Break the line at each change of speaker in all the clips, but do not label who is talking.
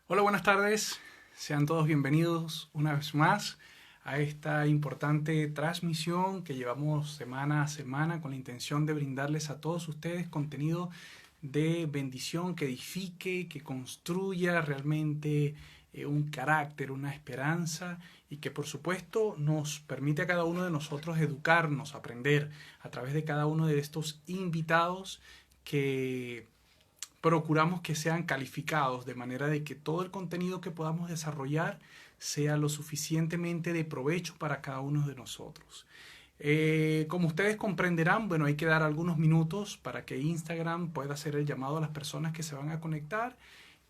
Hola, buenas tardes. Sean todos bienvenidos una vez más a esta importante transmisión que llevamos semana a semana con la intención de brindarles a todos ustedes contenido de bendición que edifique, que construya realmente un carácter, una esperanza y que por supuesto nos permite a cada uno de nosotros educarnos, aprender a través de cada uno de estos invitados que procuramos que sean calificados de manera de que todo el contenido que podamos desarrollar sea lo suficientemente de provecho para cada uno de nosotros. Como ustedes comprenderán, bueno, hay que dar algunos minutos para que Instagram pueda hacer el llamado a las personas que se van a conectar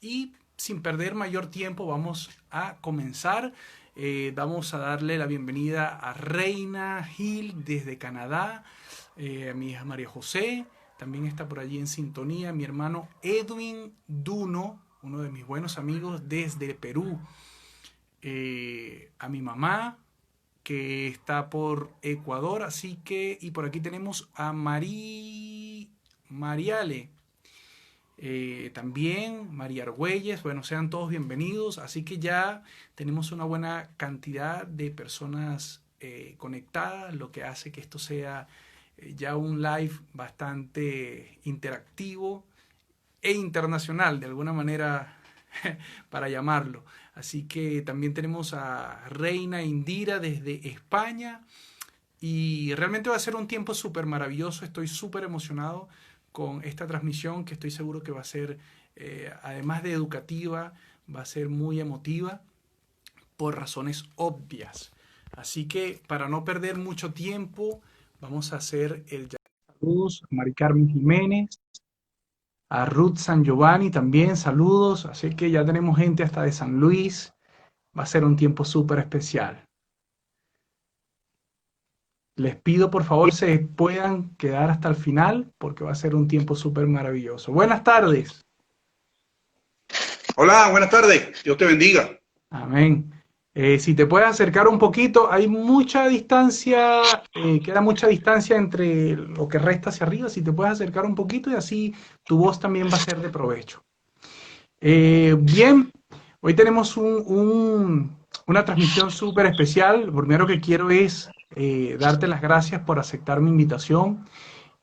y sin perder mayor tiempo vamos a comenzar. Vamos a darle la bienvenida a Reina Gil desde Canadá, a mi hija María José, también está por allí en sintonía mi hermano Edwin Duno, uno de mis buenos amigos desde Perú, a mi mamá que está por Ecuador, así que, y por aquí tenemos a Mariale, también María Argüelles, bueno, sean todos bienvenidos, así que ya tenemos una buena cantidad de personas conectadas, lo que hace que esto sea ya un live bastante interactivo e internacional, de alguna manera, para llamarlo. Así que también tenemos a Reina Indira desde España y realmente va a ser un tiempo súper maravilloso. Estoy súper emocionado con esta transmisión que estoy seguro que va a ser, además de educativa, va a ser muy emotiva por razones obvias. Así que para no perder mucho tiempo, vamos a hacer el saludos a Mari Carmen Jiménez, a Ruth San Giovanni también, saludos. Así que ya tenemos gente hasta de San Luis. Va a ser un tiempo súper especial. Les pido por favor se puedan quedar hasta el final porque va a ser un tiempo súper maravilloso. Buenas tardes.
Hola, buenas tardes. Dios te bendiga.
Amén. Si te puedes acercar un poquito, hay mucha distancia, queda mucha distancia entre lo que resta hacia arriba. Si te puedes acercar un poquito y así tu voz también va a ser de provecho. Bien, hoy tenemos una transmisión súper especial. Lo primero que quiero es darte las gracias por aceptar mi invitación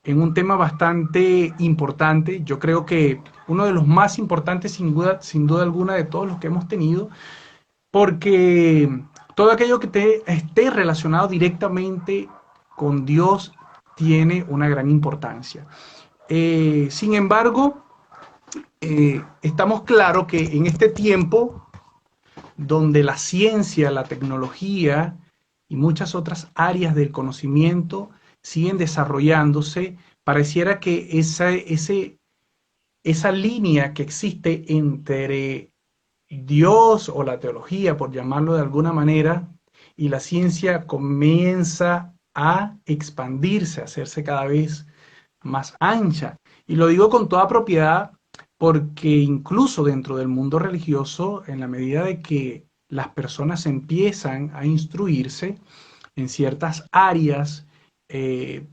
en un tema bastante importante. Yo creo que uno de los más importantes, sin duda alguna, de todos los que hemos tenido, porque todo aquello que esté relacionado directamente con Dios tiene una gran importancia. Sin embargo, estamos claros que en este tiempo donde la ciencia, la tecnología y muchas otras áreas del conocimiento siguen desarrollándose, pareciera que esa línea que existe entre Dios o la teología, por llamarlo de alguna manera, y la ciencia comienza a expandirse, a hacerse cada vez más ancha. Y lo digo con toda propiedad porque incluso dentro del mundo religioso, en la medida de que las personas empiezan a instruirse en ciertas áreas,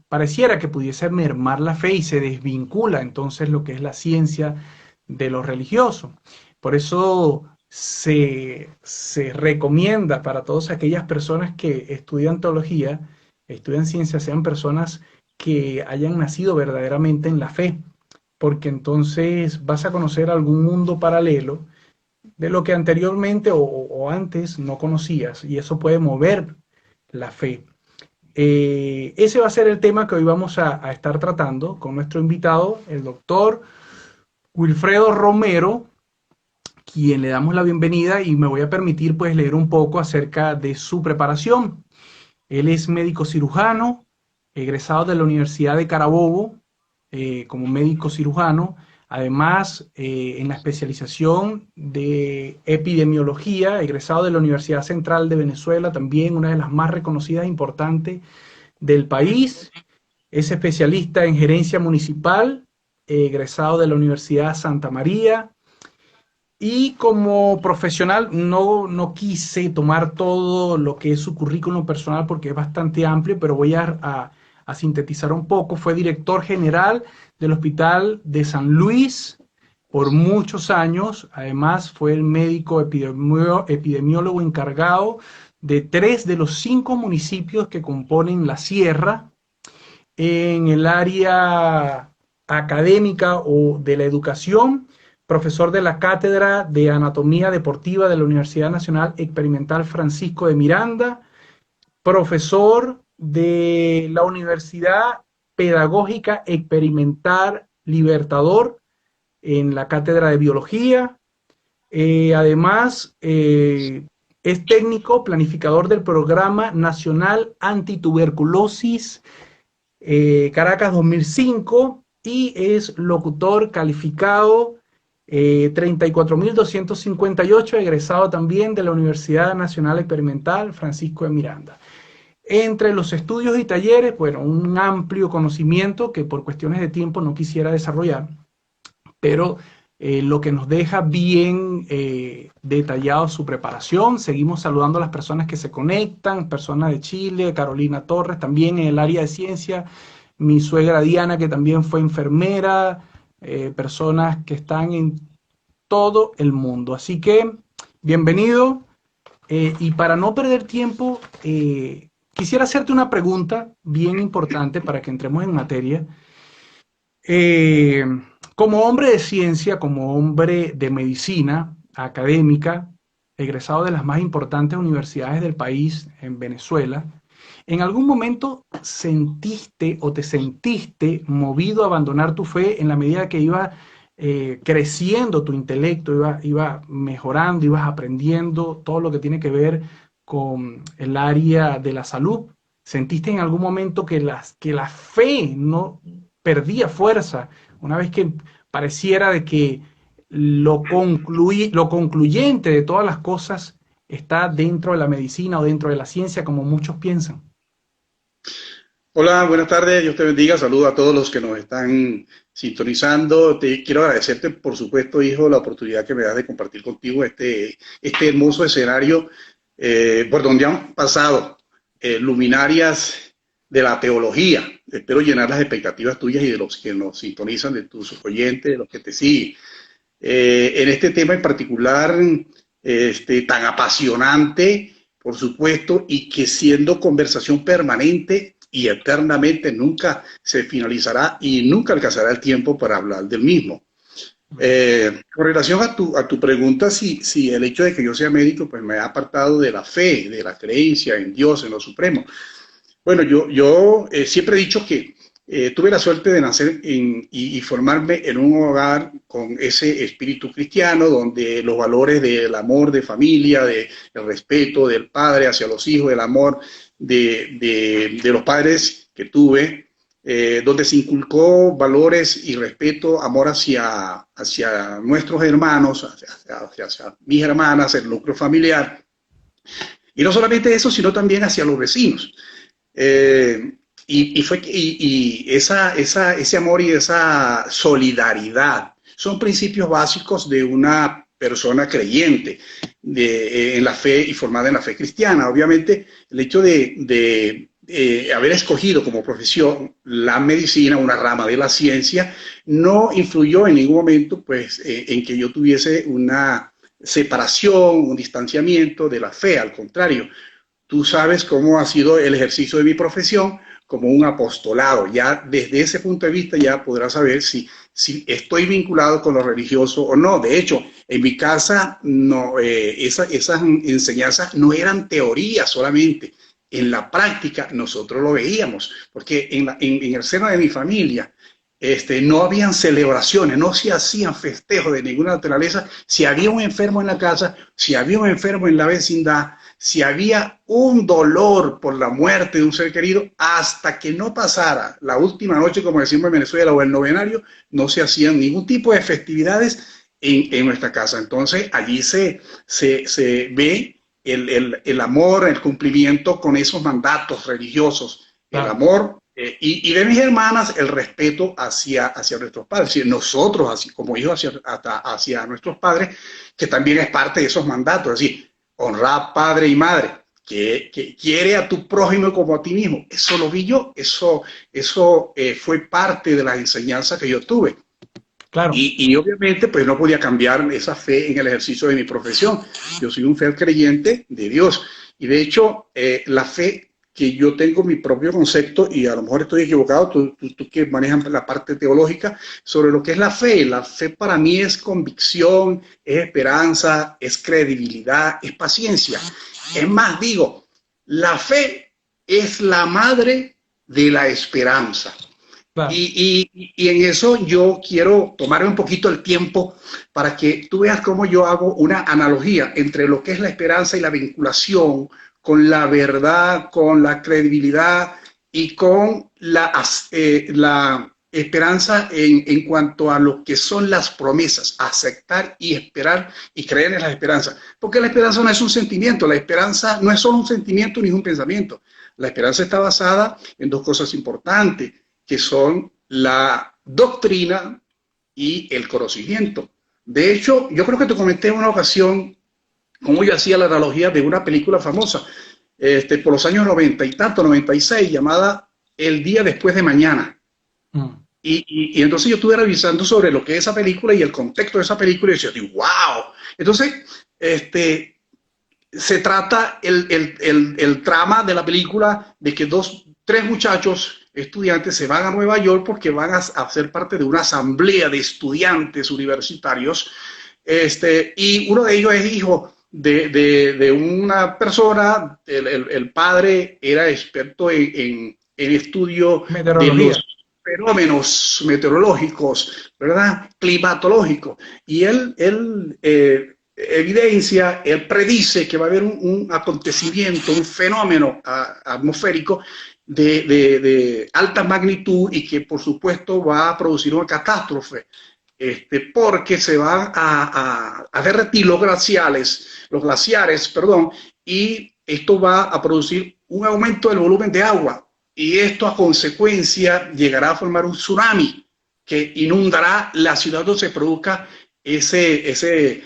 pareciera que pudiese mermar la fe y se desvincula entonces lo que es la ciencia de lo religioso. Por eso se recomienda para todas aquellas personas que estudian teología, estudian ciencia, sean personas que hayan nacido verdaderamente en la fe, porque entonces vas a conocer algún mundo paralelo de lo que anteriormente o antes no conocías, y eso puede mover la fe. Ese va a ser el tema que hoy vamos a estar tratando con nuestro invitado, el doctor Wilfredo Romero, quien le damos la bienvenida y me voy a permitir pues leer un poco acerca de su preparación. Él es médico cirujano, egresado de la Universidad de Carabobo como médico cirujano, además en la especialización de epidemiología, egresado de la Universidad Central de Venezuela, también una de las más reconocidas e importantes del país. Es especialista en gerencia municipal, egresado de la Universidad Santa María, y como profesional no quise tomar todo lo que es su currículum personal porque es bastante amplio, pero voy a sintetizar un poco. Fue director general del Hospital de San Luis, por muchos años. Además, fue el médico epidemiólogo encargado de 3 de los 5 municipios que componen la sierra en el área académica o de la educación, profesor de la Cátedra de Anatomía Deportiva de la Universidad Nacional Experimental Francisco de Miranda, profesor de la Universidad Pedagógica Experimental Libertador en la Cátedra de Biología. Además, es técnico planificador del Programa Nacional Antituberculosis Caracas 2005 y es locutor calificado 34.258, egresado también de la Universidad Nacional Experimental Francisco de Miranda. Entre los estudios y talleres, bueno, un amplio conocimiento que por cuestiones de tiempo no quisiera desarrollar, pero lo que nos deja bien detallado su preparación. Seguimos saludando a las personas que se conectan, personas de Chile, Carolina Torres, también en el área de ciencia, mi suegra Diana, que también fue enfermera, personas que están en todo el mundo. Así que, bienvenido. Y para no perder tiempo, quisiera hacerte una pregunta bien importante para que entremos en materia. Como hombre de ciencia, como hombre de medicina académica, egresado de las más importantes universidades del país en Venezuela, ¿en algún momento sentiste o te sentiste movido a abandonar tu fe en la medida que iba creciendo tu intelecto, iba mejorando, ibas aprendiendo todo lo que tiene que ver con el área de la salud? ¿Sentiste en algún momento que la fe no perdía fuerza una vez que pareciera de que lo concluyente de todas las cosas está dentro de la medicina o dentro de la ciencia, como muchos piensan?
Hola, buenas tardes, Dios te bendiga, saludo a todos los que nos están sintonizando. Te quiero agradecerte, por supuesto, hijo, la oportunidad que me das de compartir contigo este hermoso escenario por donde han pasado luminarias de la teología. Espero llenar las expectativas tuyas y de los que nos sintonizan, de tus oyentes, de los que te siguen. En este tema en particular, tan apasionante, por supuesto, y que siendo conversación permanente y eternamente nunca se finalizará y nunca alcanzará el tiempo para hablar del mismo. Con relación a tu pregunta, si el hecho de que yo sea médico pues me ha apartado de la fe, de la creencia en Dios, en lo supremo. Bueno, yo siempre he dicho que tuve la suerte de nacer y formarme en un hogar con ese espíritu cristiano, donde los valores del amor de familia, del respeto del padre hacia los hijos, del amor de los padres que tuve, donde se inculcó valores y respeto, amor hacia nuestros hermanos, hacia mis hermanas, el núcleo familiar. Y no solamente eso, sino también hacia los vecinos. Ese amor y esa solidaridad son principios básicos de una persona creyente en la fe y formada en la fe cristiana. Obviamente, el hecho de haber escogido como profesión la medicina, una rama de la ciencia, no influyó en ningún momento pues, en que yo tuviese una separación, un distanciamiento de la fe. Al contrario, tú sabes cómo ha sido el ejercicio de mi profesión como un apostolado. Ya desde ese punto de vista ya podrás saber si estoy vinculado con lo religioso o no. De hecho, en mi casa no, esas enseñanzas no eran teorías solamente. En la práctica nosotros lo veíamos, porque en el seno de mi familia no habían celebraciones, no se hacían festejos de ninguna naturaleza. Si había un enfermo en la casa, si había un enfermo en la vecindad, si había un dolor por la muerte de un ser querido, hasta que no pasara la última noche, como decimos en Venezuela, o el novenario, no se hacían ningún tipo de festividades en nuestra casa. Entonces allí se ve el amor, el cumplimiento con esos mandatos religiosos, el amor y de mis hermanas, el respeto hacia nuestros padres. Es decir, nosotros, así como hijos, hacia nuestros padres, que también es parte de esos mandatos. Es decir, honrar padre y madre, que quiere a tu prójimo como a ti mismo. Eso lo vi yo, eso fue parte de la enseñanza que yo tuve.
claro,
Y obviamente pues no podía cambiar esa fe en el ejercicio de mi profesión. Yo soy un fiel creyente de Dios. Y de hecho, la fe que yo tengo mi propio concepto, y a lo mejor estoy equivocado, tú que manejas la parte teológica, sobre lo que es la fe. La fe para mí es convicción, es esperanza, es credibilidad, es paciencia. Es más, digo, la fe es la madre de la esperanza.
claro.
Y en eso yo quiero tomarme un poquito el tiempo para que tú veas cómo yo hago una analogía entre lo que es la esperanza y la vinculación con la verdad, con la credibilidad y con la esperanza en cuanto a lo que son las promesas, aceptar y esperar y creer en las esperanzas. Porque la esperanza no es un sentimiento, la esperanza no es solo un sentimiento ni un pensamiento. La esperanza está basada en dos cosas importantes, que son la doctrina y el conocimiento. De hecho, yo creo que te comenté en una ocasión cómo yo hacía la analogía de una película famosa, por los años 90 y tanto, 96, llamada El día después de mañana.
Mm.
Y entonces yo estuve revisando sobre lo que es esa película y el contexto de esa película y decía, wow. Entonces, se trata el trama de la película de que tres muchachos estudiantes se van a Nueva York porque van a ser parte de una asamblea de estudiantes universitarios, y uno de ellos es hijo de una persona, el padre era experto en estudio de
Meteorología.
los fenómenos meteorológicos, ¿verdad? Climatológicos. Y él evidencia, él predice que va a haber un acontecimiento, un fenómeno atmosférico de alta magnitud y que por supuesto va a producir una catástrofe, porque se van a derretir los glaciares, perdón, y esto va a producir un aumento del volumen de agua y esto a consecuencia llegará a formar un tsunami que inundará la ciudad donde se produzca ese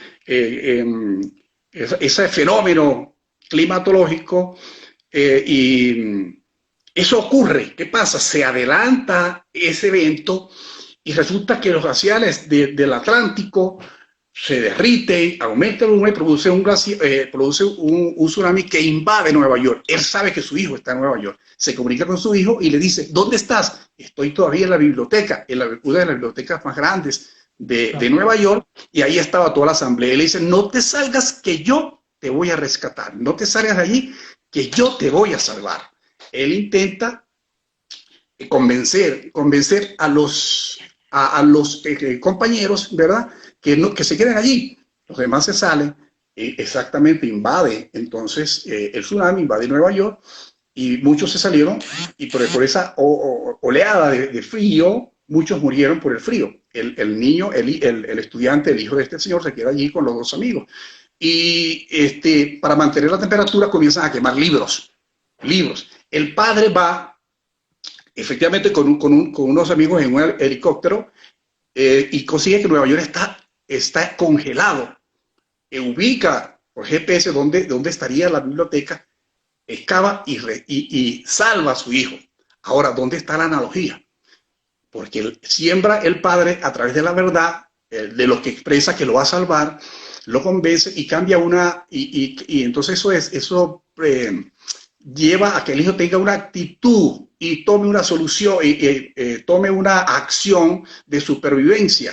fenómeno climatológico, y eso ocurre. ¿Qué pasa? Se adelanta ese evento y resulta que los glaciares del Atlántico se derriten, aumenta el volumen, produce un tsunami que invade Nueva York. Él sabe que su hijo está en Nueva York. Se comunica con su hijo y le dice, ¿dónde estás? Estoy todavía en la biblioteca, una de las bibliotecas más grandes de
Claro.
Nueva York, y ahí estaba toda la asamblea. Y le dice, no te salgas que yo te voy a rescatar, no te salgas de allí que yo te voy a salvar. Él intenta convencer a los compañeros, ¿verdad? Que se queden allí. Los demás se salen, exactamente invade entonces el tsunami, invade Nueva York y muchos se salieron y por esa oleada de frío, muchos murieron por el frío. El niño, el estudiante, el hijo de este señor se queda allí con los dos amigos. Y para mantener la temperatura comienzan a quemar libros. El padre va efectivamente con unos amigos en un helicóptero, y consigue que Nueva York está congelado. Ubica por GPS dónde estaría la biblioteca, excava y salva a su hijo. Ahora, ¿dónde está la analogía? Porque siembra el padre a través de la verdad, de lo que expresa que lo va a salvar, lo convence y cambia y entonces eso lleva a que el hijo tenga una actitud y tome una solución, tome una acción de supervivencia.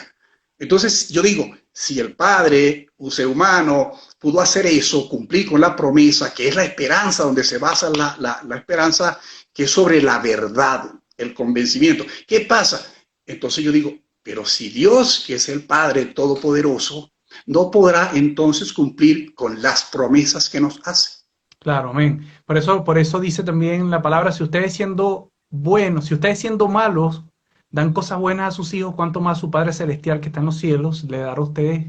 Entonces yo digo, si el padre, un ser humano, pudo hacer eso, cumplir con la promesa, que es la esperanza, donde se basa la esperanza, que es sobre la verdad, el convencimiento. ¿Qué pasa? Entonces yo digo, pero si Dios, que es el Padre Todopoderoso, no podrá entonces cumplir con las promesas que nos hace.
Claro, amén. Por eso dice también la palabra, si ustedes siendo buenos, si ustedes siendo malos, dan cosas buenas a sus hijos, cuánto más su Padre Celestial que está en los cielos le dará a ustedes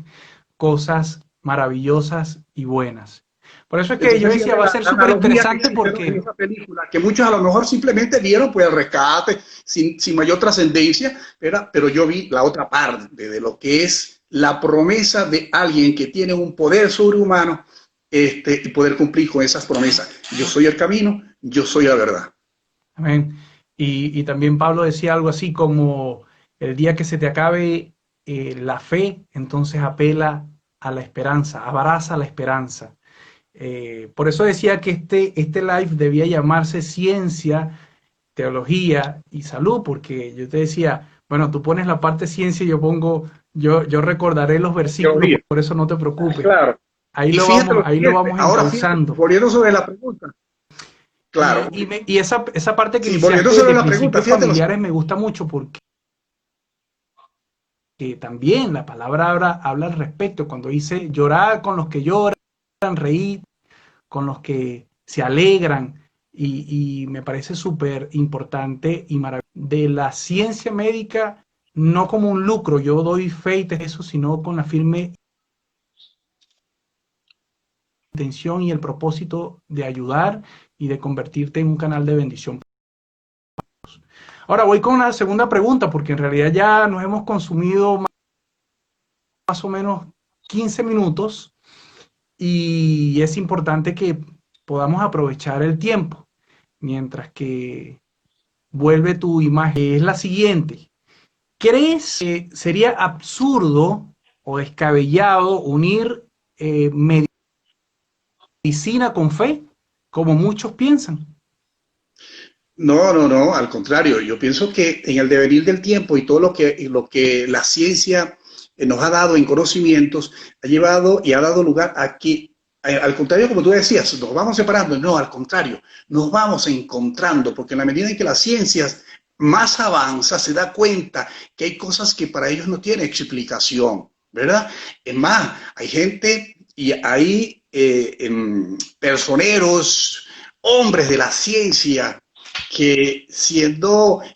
cosas maravillosas y buenas. Por eso es que yo
Entonces,
decía,
fíjate
va a
la
ser súper
analogía que
interesante
hicieron en
porque,
esa película, que muchos a lo mejor simplemente vieron pues el rescate sin mayor trascendencia, pero yo vi la otra parte de lo que es la promesa de alguien que tiene un poder sobrehumano, y poder cumplir con esas promesas. Yo soy el camino, yo soy la verdad.
amén. Y también Pablo decía algo así como, el día que se te acabe la fe entonces apela a la esperanza, abraza la esperanza. Por eso decía que este live debía llamarse Ciencia, Teología y Salud, porque yo te decía, bueno, tú pones la parte ciencia y yo recordaré los versículos,
Teología.
por eso no te preocupes.
Claro. Y fíjate lo
Ahí lo
siguiente,
vamos
ahora fíjate,
encauzando.
volviendo sobre la pregunta, claro,
Y esa parte que
sí, volviendo
iniciaste
sobre
de
la pregunta,
principios
fíjate lo
familiares
siguiente,
me gusta mucho porque también la palabra habla al respecto. Cuando dice llorar con los que lloran, reír con los que se alegran. Y me parece súper importante y maravilloso. De la ciencia médica, no como un lucro, yo doy fe de eso, sino con la firme intención y el propósito de ayudar y de convertirte en un canal de bendición. Ahora voy con la segunda pregunta, porque en realidad ya nos hemos consumido más o menos 15 minutos y es importante que podamos aprovechar el tiempo mientras que vuelve tu imagen. Es la siguiente. ¿Crees que sería absurdo o descabellado unir medicina con fe, como muchos piensan?
no, no, no, al contrario, yo pienso que en el devenir del tiempo y todo lo que la ciencia nos ha dado en conocimientos, ha llevado y ha dado lugar a que, al contrario, como tú decías, nos vamos separando, no, al contrario, nos vamos encontrando, porque en la medida en que las ciencias más avanza, se da cuenta que hay cosas que para ellos no tienen explicación, ¿verdad? Es más, hay gente y hay personeros, hombres de la ciencia, que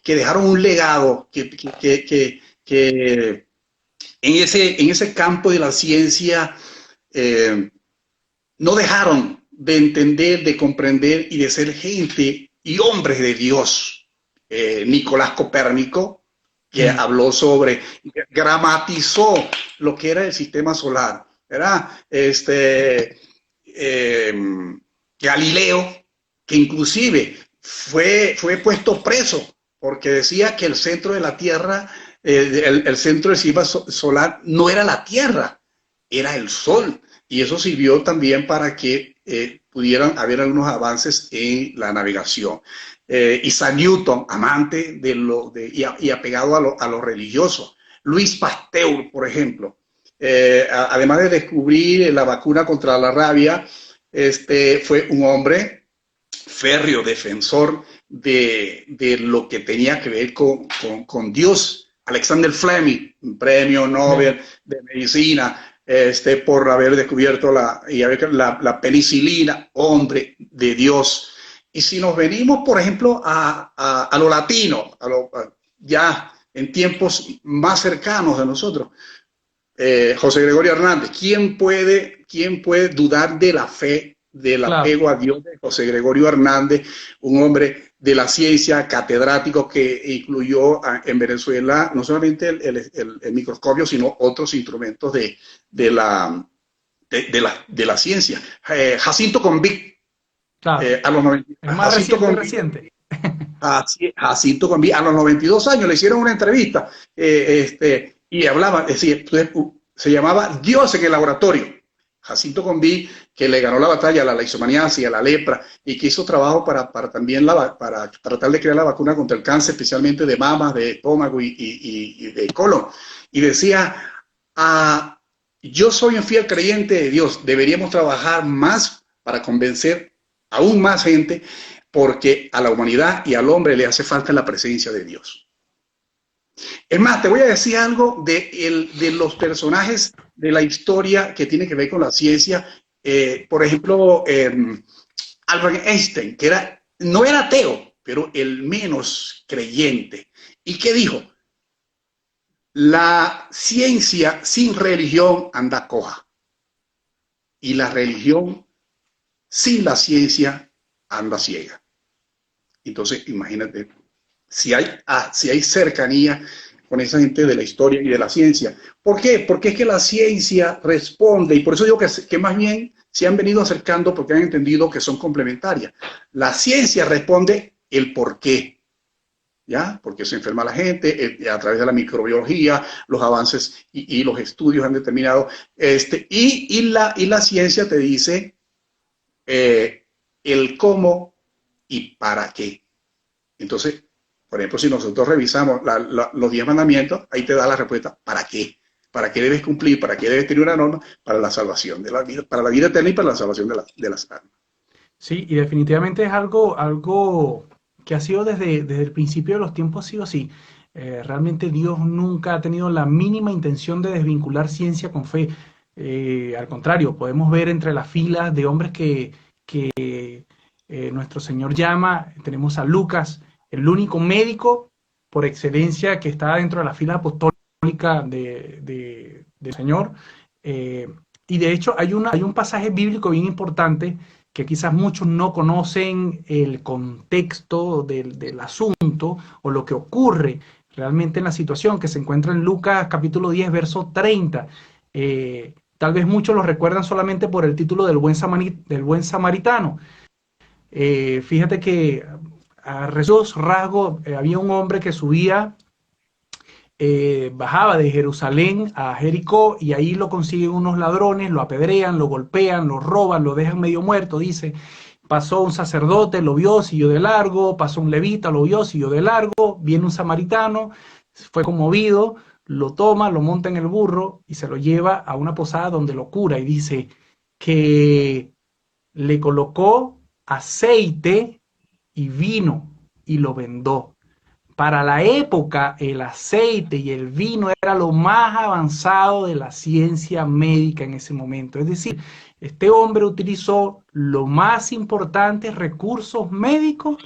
dejaron un legado, que en ese campo de la ciencia no dejaron de entender, de comprender y de ser gente y hombres de Dios. Nicolás Copérnico, que habló sobre, gramatizó lo que era el sistema solar, ¿verdad? Galileo, que inclusive fue puesto preso porque decía que el centro de la Tierra, el centro del sistema solar no era la Tierra, era el Sol. Y eso sirvió también para que pudieran haber algunos avances en la navegación. Isaac Newton, amante y apegado a lo religioso. Luis Pasteur, por ejemplo, además de descubrir la vacuna contra la rabia, fue un hombre férreo defensor de lo que tenía que ver con Dios. Alexander Fleming, premio Nobel de Medicina, por haber descubierto la penicilina, hombre de Dios. Y si nos venimos, por ejemplo, a lo latino, ya en tiempos más cercanos de nosotros, José Gregorio Hernández, ¿quién puede dudar de la fe, del
Claro.
apego a Dios de José Gregorio Hernández, un hombre de la ciencia, catedrático que incluyó en Venezuela no solamente el microscopio, sino otros instrumentos de la ciencia? Jacinto Convic,
Claro.
a los 90,
Es más
Jacinto
reciente,
Convic,
reciente.
Jacinto Convic, a los 92 años le hicieron una entrevista y hablaba, es decir, se llamaba Dios en el laboratorio. Jacinto Convic, que le ganó la batalla a la leishmaniasis, a la lepra, y que hizo trabajo para también para tratar de crear la vacuna contra el cáncer, especialmente de mamas, de estómago y de colon. Y decía, yo soy un fiel creyente de Dios, deberíamos trabajar más para convencer aún más gente, porque a la humanidad y al hombre le hace falta la presencia de Dios. Es más, te voy a decir algo de los personajes de la historia que tiene que ver con la ciencia. Por ejemplo, Albert Einstein, que no era ateo, pero el menos creyente. ¿Y qué dijo? La ciencia sin religión anda coja. Y la religión sin la ciencia anda ciega. Entonces, imagínate, si hay cercanía con esa gente de la historia y de la ciencia. ¿Por qué? Porque es que la ciencia responde, y por eso digo que más bien se han venido acercando porque han entendido que son complementarias. La ciencia responde el por qué. ¿ya? Porque se enferma la gente a través de la microbiología, los avances y los estudios han determinado, y la ciencia te dice el cómo y para qué. Entonces, por ejemplo, si nosotros revisamos los 10 mandamientos, ahí te da la respuesta, ¿para qué? ¿Para qué debes cumplir? ¿Para qué debes tener una norma? Para la salvación de la vida, para la vida eterna y para la salvación de las almas.
Sí, y definitivamente es algo que ha sido desde el principio de los tiempos, ha sido así. Realmente Dios nunca ha tenido la mínima intención de desvincular ciencia con fe. Al contrario, podemos ver entre las filas de hombres que nuestro Señor llama, tenemos a Lucas, el único médico por excelencia que está dentro de la fila apostólica del Señor. Eh, y de hecho hay un pasaje bíblico bien importante que quizás muchos no conocen el contexto del asunto o lo que ocurre realmente en la situación, que se encuentra en Lucas capítulo 10, verso 30. Tal vez muchos lo recuerdan solamente por el título del buen samaritano. Fíjate que a rasgos había un hombre que subía, bajaba de Jerusalén a Jericó y ahí lo consiguen unos ladrones, lo apedrean, lo golpean, lo roban, lo dejan medio muerto, dice. Pasó un sacerdote, lo vio, siguió de largo, pasó un levita, lo vio, siguió de largo, viene un samaritano, fue conmovido, lo toma, lo monta en el burro y se lo lleva a una posada donde lo cura y dice que le colocó aceite y vino y lo vendó. Para la época, el aceite y el vino era lo más avanzado de la ciencia médica en ese momento. Es decir, este hombre utilizó los más importantes recursos médicos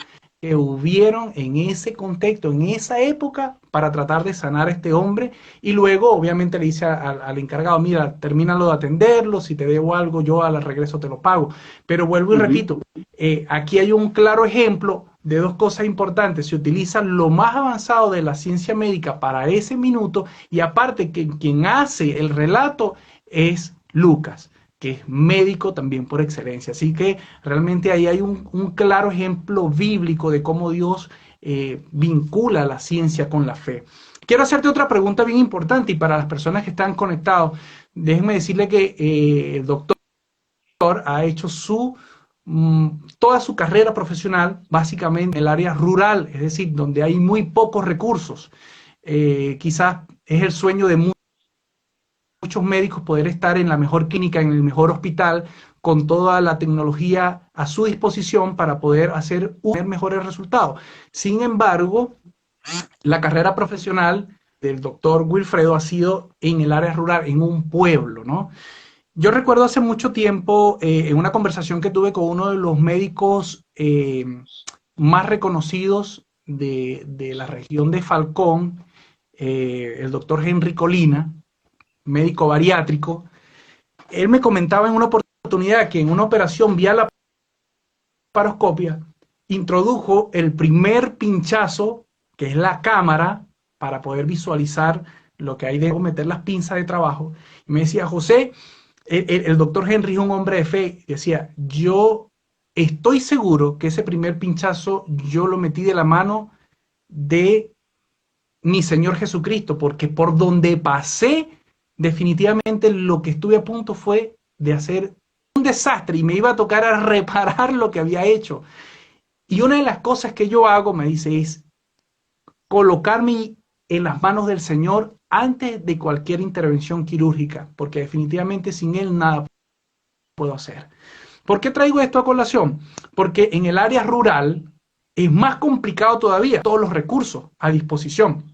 que hubieron en ese contexto, en esa época, para tratar de sanar a este hombre. Y luego, obviamente, le dice al encargado, mira, termínalo de atenderlo, si te debo algo, yo al regreso te lo pago. Pero vuelvo y repito, aquí hay un claro ejemplo de dos cosas importantes. Se utiliza lo más avanzado de la ciencia médica para ese minuto y aparte que quien hace el relato es Lucas, que es médico también por excelencia. Así que realmente ahí hay un claro ejemplo bíblico de cómo Dios vincula la ciencia con la fe. Quiero hacerte otra pregunta bien importante y para las personas que están conectados, déjenme decirle que el doctor ha hecho toda su carrera profesional básicamente en el área rural, es decir, donde hay muy pocos recursos. Quizás es el sueño de muchos médicos poder estar en la mejor clínica, en el mejor hospital, con toda la tecnología a su disposición para poder tener mejores resultados. Sin embargo, la carrera profesional del doctor Wilfredo ha sido en el área rural, en un pueblo, ¿no? Yo recuerdo hace mucho tiempo, en una conversación que tuve con uno de los médicos más reconocidos de la región de Falcón, el doctor Henry Colina, médico bariátrico. Él me comentaba en una oportunidad que en una operación vía laparoscopia introdujo el primer pinchazo, que es la cámara, para poder visualizar lo que hay de meter las pinzas de trabajo. Y me decía, José, el doctor Henry es un hombre de fe, decía, yo estoy seguro que ese primer pinchazo yo lo metí de la mano de mi Señor Jesucristo, porque por donde pasé, definitivamente lo que estuve a punto fue de hacer un desastre y me iba a tocar a reparar lo que había hecho. Y una de las cosas que yo hago, me dice, es colocarme en las manos del Señor antes de cualquier intervención quirúrgica, porque definitivamente sin Él nada puedo hacer. ¿Por qué traigo esto a colación? Porque en el área rural es más complicado todavía, todos los recursos a disposición.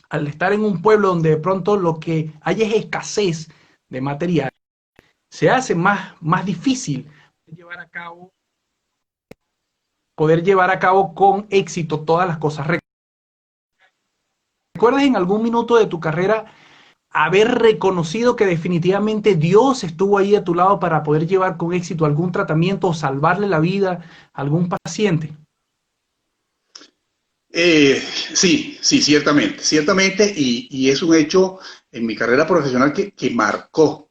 Al estar en un pueblo donde de pronto lo que hay es escasez de material, se hace más difícil poder llevar a cabo con éxito todas las cosas. ¿Recuerdas en algún minuto de tu carrera haber reconocido que definitivamente Dios estuvo ahí a tu lado para poder llevar con éxito algún tratamiento o salvarle la vida a algún paciente?
Sí, ciertamente, y es un hecho en mi carrera profesional que marcó,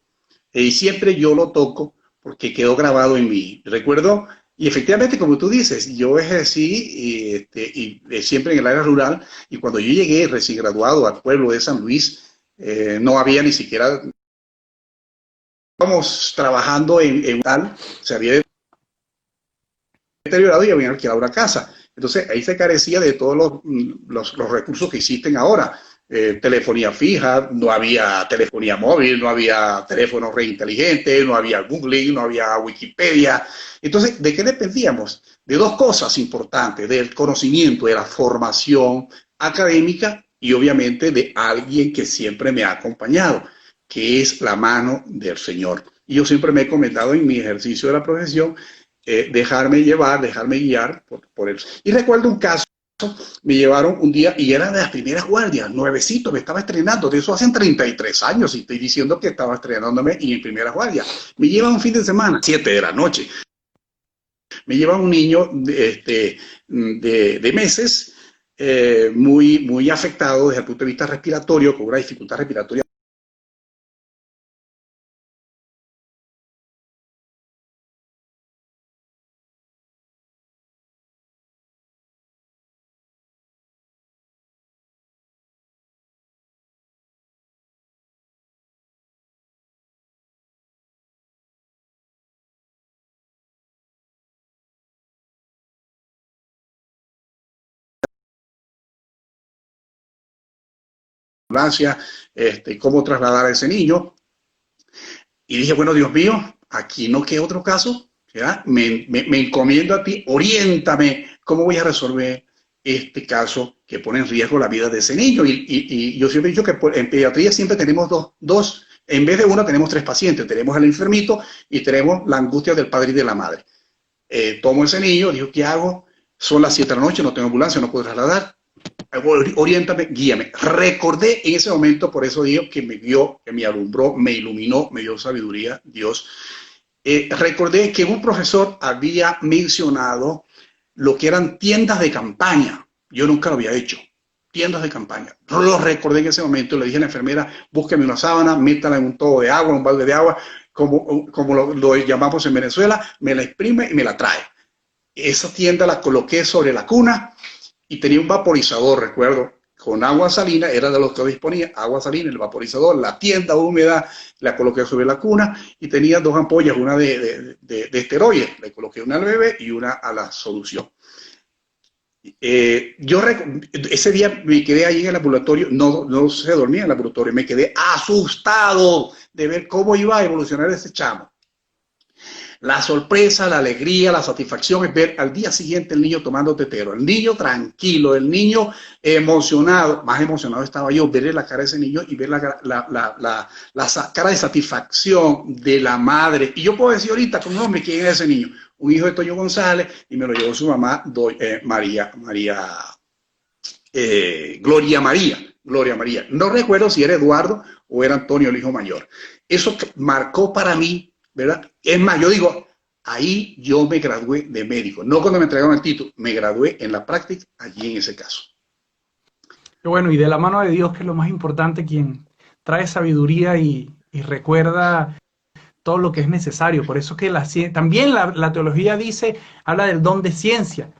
y siempre yo lo toco porque quedó grabado en mí. Recuerdo Y efectivamente, como tú dices, yo ejercí siempre en el área rural y cuando yo llegué recién graduado al pueblo de San Luis, no había ni siquiera, estábamos trabajando en tal, se había deteriorado y habían alquilado una casa. Entonces ahí se carecía de todos los recursos que existen ahora. Telefonía fija, no había telefonía móvil, no había teléfono re inteligente, no había Google, no había Wikipedia. Entonces, ¿de qué dependíamos? De dos cosas importantes, del conocimiento, de la formación académica y obviamente de alguien que siempre me ha acompañado, que es la mano del Señor. Y yo siempre me he comentado en mi ejercicio de la profesión dejarme llevar, dejarme guiar por él. Y recuerdo un caso, me llevaron un día y era de las primeras guardias, nuevecito, me estaba estrenando, de eso hacen 33 años y estoy diciendo que estaba estrenándome y en primera guardia. Me llevan un fin de semana, 7 de la noche. Me llevan un niño de meses, muy afectado desde el punto de vista respiratorio, con una dificultad respiratoria. Cómo trasladar a ese niño. Y dije, bueno, Dios mío, aquí no queda otro caso, ¿ya? Me encomiendo a ti, oriéntame cómo voy a resolver este caso que pone en riesgo la vida de ese niño. Y yo siempre he dicho que en pediatría siempre tenemos dos, en vez de uno tenemos tres pacientes, tenemos al enfermito y tenemos la angustia del padre y de la madre. Tomo ese niño, digo, ¿qué hago? Son las 7 de la noche, no tengo ambulancia, no puedo trasladar. Oriéntame, guíame. Recordé en ese momento, por eso digo que me guió, que me alumbró, me iluminó, me dio sabiduría, Dios. Recordé que un profesor había mencionado lo que eran tiendas de campaña. Yo nunca lo había hecho. Tiendas de campaña. Lo recordé en ese momento y le dije a la enfermera, búsqueme una sábana, métala en un tobo de agua, un balde de agua, como lo llamamos en Venezuela, me la exprime y me la trae. Esa tienda la coloqué sobre la cuna y tenía un vaporizador, recuerdo, con agua salina, era de los que disponía, agua salina, el vaporizador, la tienda húmeda, la coloqué sobre la cuna y tenía dos ampollas, una de esteroides, le coloqué una al bebé y una a la solución. Ese día me quedé ahí en el ambulatorio, no se dormía en el ambulatorio, me quedé asustado de ver cómo iba a evolucionar ese chamo. La sorpresa, la alegría, la satisfacción es ver al día siguiente el niño tomando tetero, el niño tranquilo, el niño emocionado, más emocionado estaba yo, ver la cara de ese niño y ver la cara de satisfacción de la madre. Y yo puedo decir ahorita con nombre quién es ese niño, un hijo de Toño González y me lo llevó su mamá, Gloria María. No recuerdo si era Eduardo o era Antonio, el hijo mayor. Eso marcó para mí, ¿verdad? Es más, yo digo, ahí yo me gradué de médico, no cuando me entregaron el título, me gradué en la práctica allí en ese caso.
Pero bueno, y de la mano de Dios, que es lo más importante, quien trae sabiduría y recuerda todo lo que es necesario. Por eso que también la teología dice, habla del don de ciencia.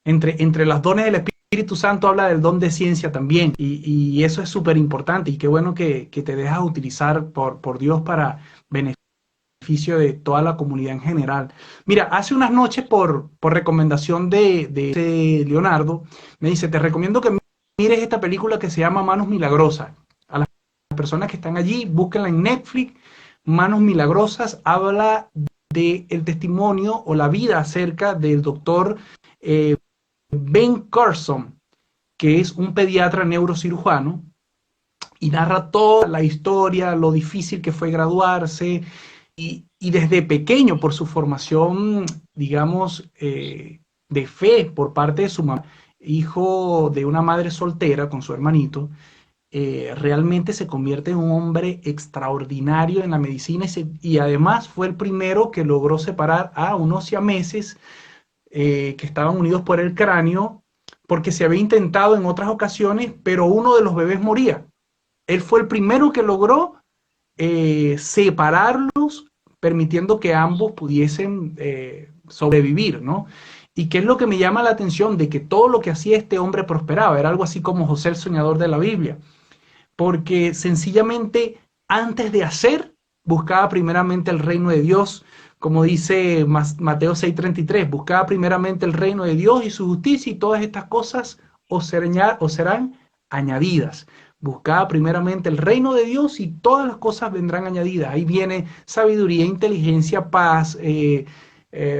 Entre los dones del Espíritu Santo habla del don de ciencia también. Y eso es súper importante. Y qué bueno que te dejas utilizar por Dios para beneficio de toda la comunidad en general. Mira, hace unas noches por recomendación de Leonardo, me dice, te recomiendo que mires esta película que se llama Manos Milagrosas. A las personas que están allí, búsquenla en Netflix. Manos Milagrosas habla del testimonio o la vida acerca del doctor Ben Carson, que es un pediatra neurocirujano, y narra toda la historia, lo difícil que fue graduarse, y desde pequeño, por su formación, digamos, de fe por parte de su mamá, hijo de una madre soltera con su hermanito, realmente se convierte en un hombre extraordinario en la medicina y además fue el primero que logró separar a unos siameses que estaban unidos por el cráneo, porque se había intentado en otras ocasiones, pero uno de los bebés moría. Él fue el primero que logró separarlos, permitiendo que ambos pudiesen sobrevivir, ¿no? ¿Y qué es lo que me llama la atención? De que todo lo que hacía este hombre prosperaba, era algo así como José el soñador de la Biblia, porque sencillamente antes de hacer, buscaba primeramente el reino de Dios, como dice Mateo 6:33, buscaba primeramente el reino de Dios y su justicia y todas estas cosas os serán añadidas. Buscaba primeramente el reino de Dios y todas las cosas vendrán añadidas. Ahí viene sabiduría, inteligencia, paz,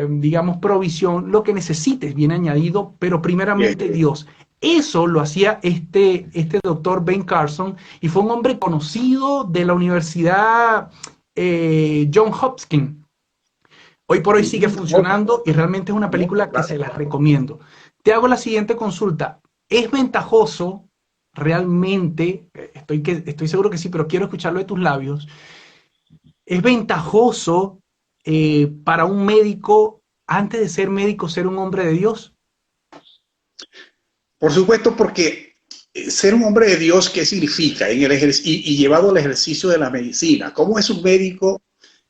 digamos, provisión, lo que necesites viene añadido, pero primeramente
Bien.
Dios. Eso lo hacía este doctor Ben Carson y fue un hombre conocido de la Universidad John Hopkins. Hoy por hoy sigue funcionando y realmente es una película que
Claro.
se las recomiendo. Te hago la siguiente consulta. ¿Es ventajoso realmente, estoy seguro que sí, pero quiero escucharlo de tus labios, es ventajoso para un médico, antes de ser médico, ser un hombre de Dios?
Por supuesto, porque ser un hombre de Dios, ¿qué significa? Y llevado al ejercicio de la medicina. ¿Cómo es un médico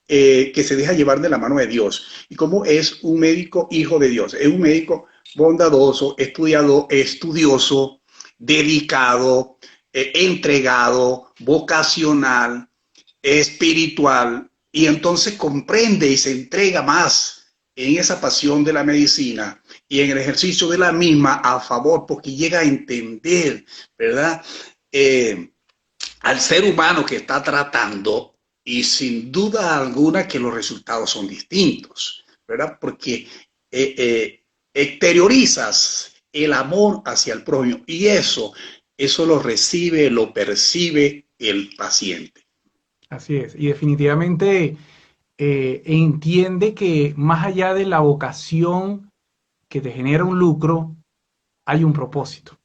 que se deja llevar de la mano de Dios? ¿Y cómo es un médico hijo de Dios? Es un médico bondadoso, estudioso, dedicado, entregado, vocacional, espiritual, y entonces comprende y se entrega más en esa pasión de la medicina y en el ejercicio de la misma a favor, porque llega a entender, ¿verdad? Al ser humano que está tratando, y sin duda alguna que los resultados son distintos, ¿verdad? Porque exteriorizas el amor hacia el prójimo y eso lo recibe, lo percibe el paciente.
Así es. Y definitivamente entiende que más allá de la vocación que te genera un lucro, hay un propósito.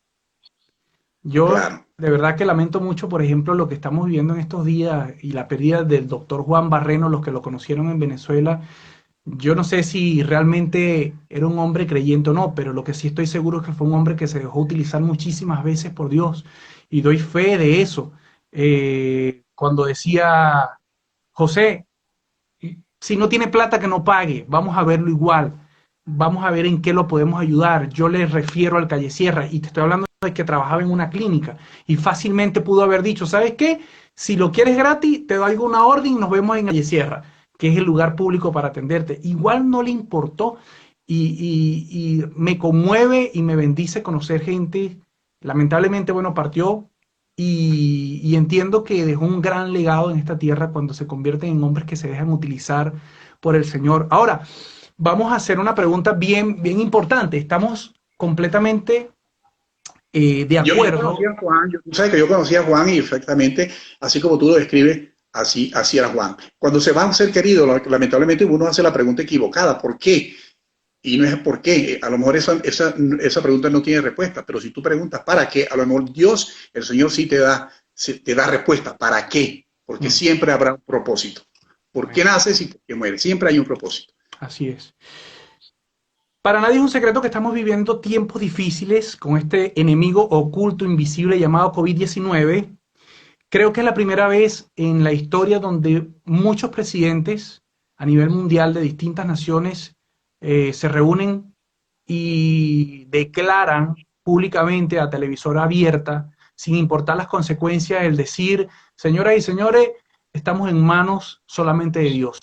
Yo
Claro.
de verdad que lamento mucho, por ejemplo, lo que estamos viviendo en estos días y la pérdida del doctor Juan Barreno, los que lo conocieron en Venezuela. Yo no sé si realmente era un hombre creyente o no, pero lo que sí estoy seguro es que fue un hombre que se dejó utilizar muchísimas veces por Dios y doy fe de eso. Cuando decía, José, si no tiene plata que no pague, vamos a verlo igual, vamos a ver en qué lo podemos ayudar. Yo le refiero al Calle Sierra y te estoy hablando de que trabajaba en una clínica y fácilmente pudo haber dicho, ¿sabes qué? Si lo quieres gratis, te doy una orden y nos vemos en Calle Sierra, que es el lugar público para atenderte. Igual no le importó y me conmueve y me bendice conocer gente, lamentablemente, bueno, partió y entiendo que dejó un gran legado en esta tierra cuando se convierten en hombres que se dejan utilizar por el Señor. Ahora, vamos a hacer una pregunta bien, bien importante. Estamos completamente de
Yo
acuerdo.
conocí a Juan, tú sabes que yo conocí a Juan y perfectamente, así como tú lo describes, así era Juan. Cuando se va a ser querido, lamentablemente uno hace la pregunta equivocada, ¿por qué? Y no es por qué, a lo mejor esa pregunta no tiene respuesta, pero si tú preguntas para qué, a lo mejor Dios, el Señor sí te da respuesta, ¿para qué? Porque
Mm,
siempre habrá un propósito. ¿Por qué
amén.
naces y por qué mueres? Siempre hay un propósito.
Así es. Para nadie es un secreto que estamos viviendo tiempos difíciles con este enemigo oculto, invisible llamado COVID-19. Creo que es la primera vez en la historia donde muchos presidentes a nivel mundial de distintas naciones se reúnen y declaran públicamente a televisora abierta, sin importar las consecuencias, el decir, señoras y señores, estamos en manos solamente de Dios.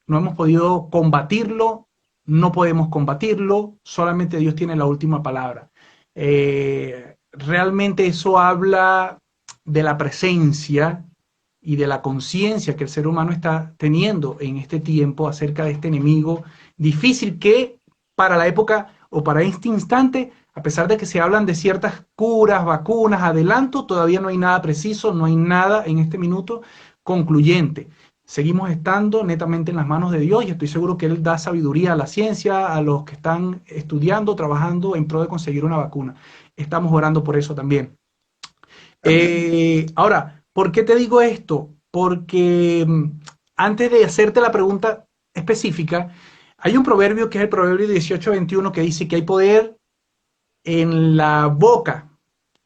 No hemos podido combatirlo, no podemos combatirlo, solamente Dios tiene la última palabra. Realmente eso habla de la presencia y de la conciencia que el ser humano está teniendo en este tiempo acerca de este enemigo difícil que para la época o para este instante, a pesar de que se hablan de ciertas curas, vacunas, adelanto, todavía no hay nada preciso, no hay nada en este minuto concluyente. Seguimos estando netamente en las manos de Dios y estoy seguro que Él da sabiduría a la ciencia, a los que están estudiando, trabajando en pro de conseguir una vacuna. Estamos orando por eso también.
Amén.
Ahora, ¿por qué te digo esto? Porque antes de hacerte la pregunta específica, hay un proverbio que es el proverbio 18:21 que dice que hay poder en la boca,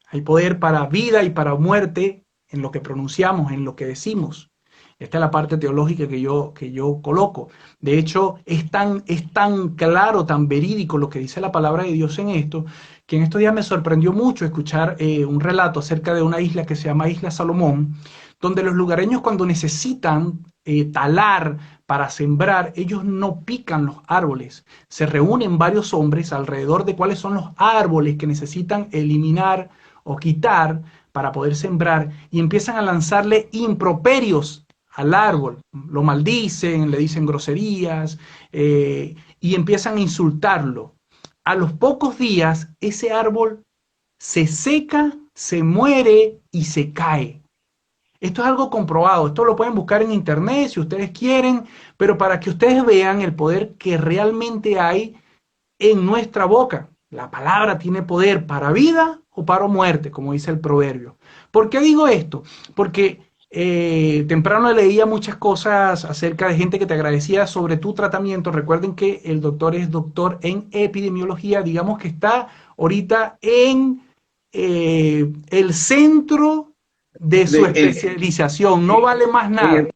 hay poder para vida y para muerte en lo que pronunciamos, en lo que decimos. Esta es la parte teológica que yo coloco. De hecho, es tan claro, tan verídico lo que dice la palabra de Dios en esto, que en estos días me sorprendió mucho escuchar un relato acerca de una isla que se llama Isla Salomón, donde los lugareños cuando necesitan talar para sembrar, ellos no pican los árboles. Se reúnen varios hombres alrededor de cuáles son los árboles que necesitan eliminar o quitar para poder sembrar y empiezan a lanzarle improperios al árbol. Lo maldicen, le dicen groserías y empiezan a insultarlo. A los pocos días, ese árbol se seca, se muere y se cae. Esto es algo comprobado, esto lo pueden buscar en internet si ustedes quieren, pero para que ustedes vean el poder que realmente hay en nuestra boca. La palabra tiene poder para vida o para muerte, como dice el proverbio. ¿Por qué digo esto? Porque temprano leía muchas cosas acerca de gente que te agradecía sobre tu tratamiento. Recuerden que el doctor es doctor en epidemiología, digamos que está ahorita en el centro de su especialización, no vale más nada.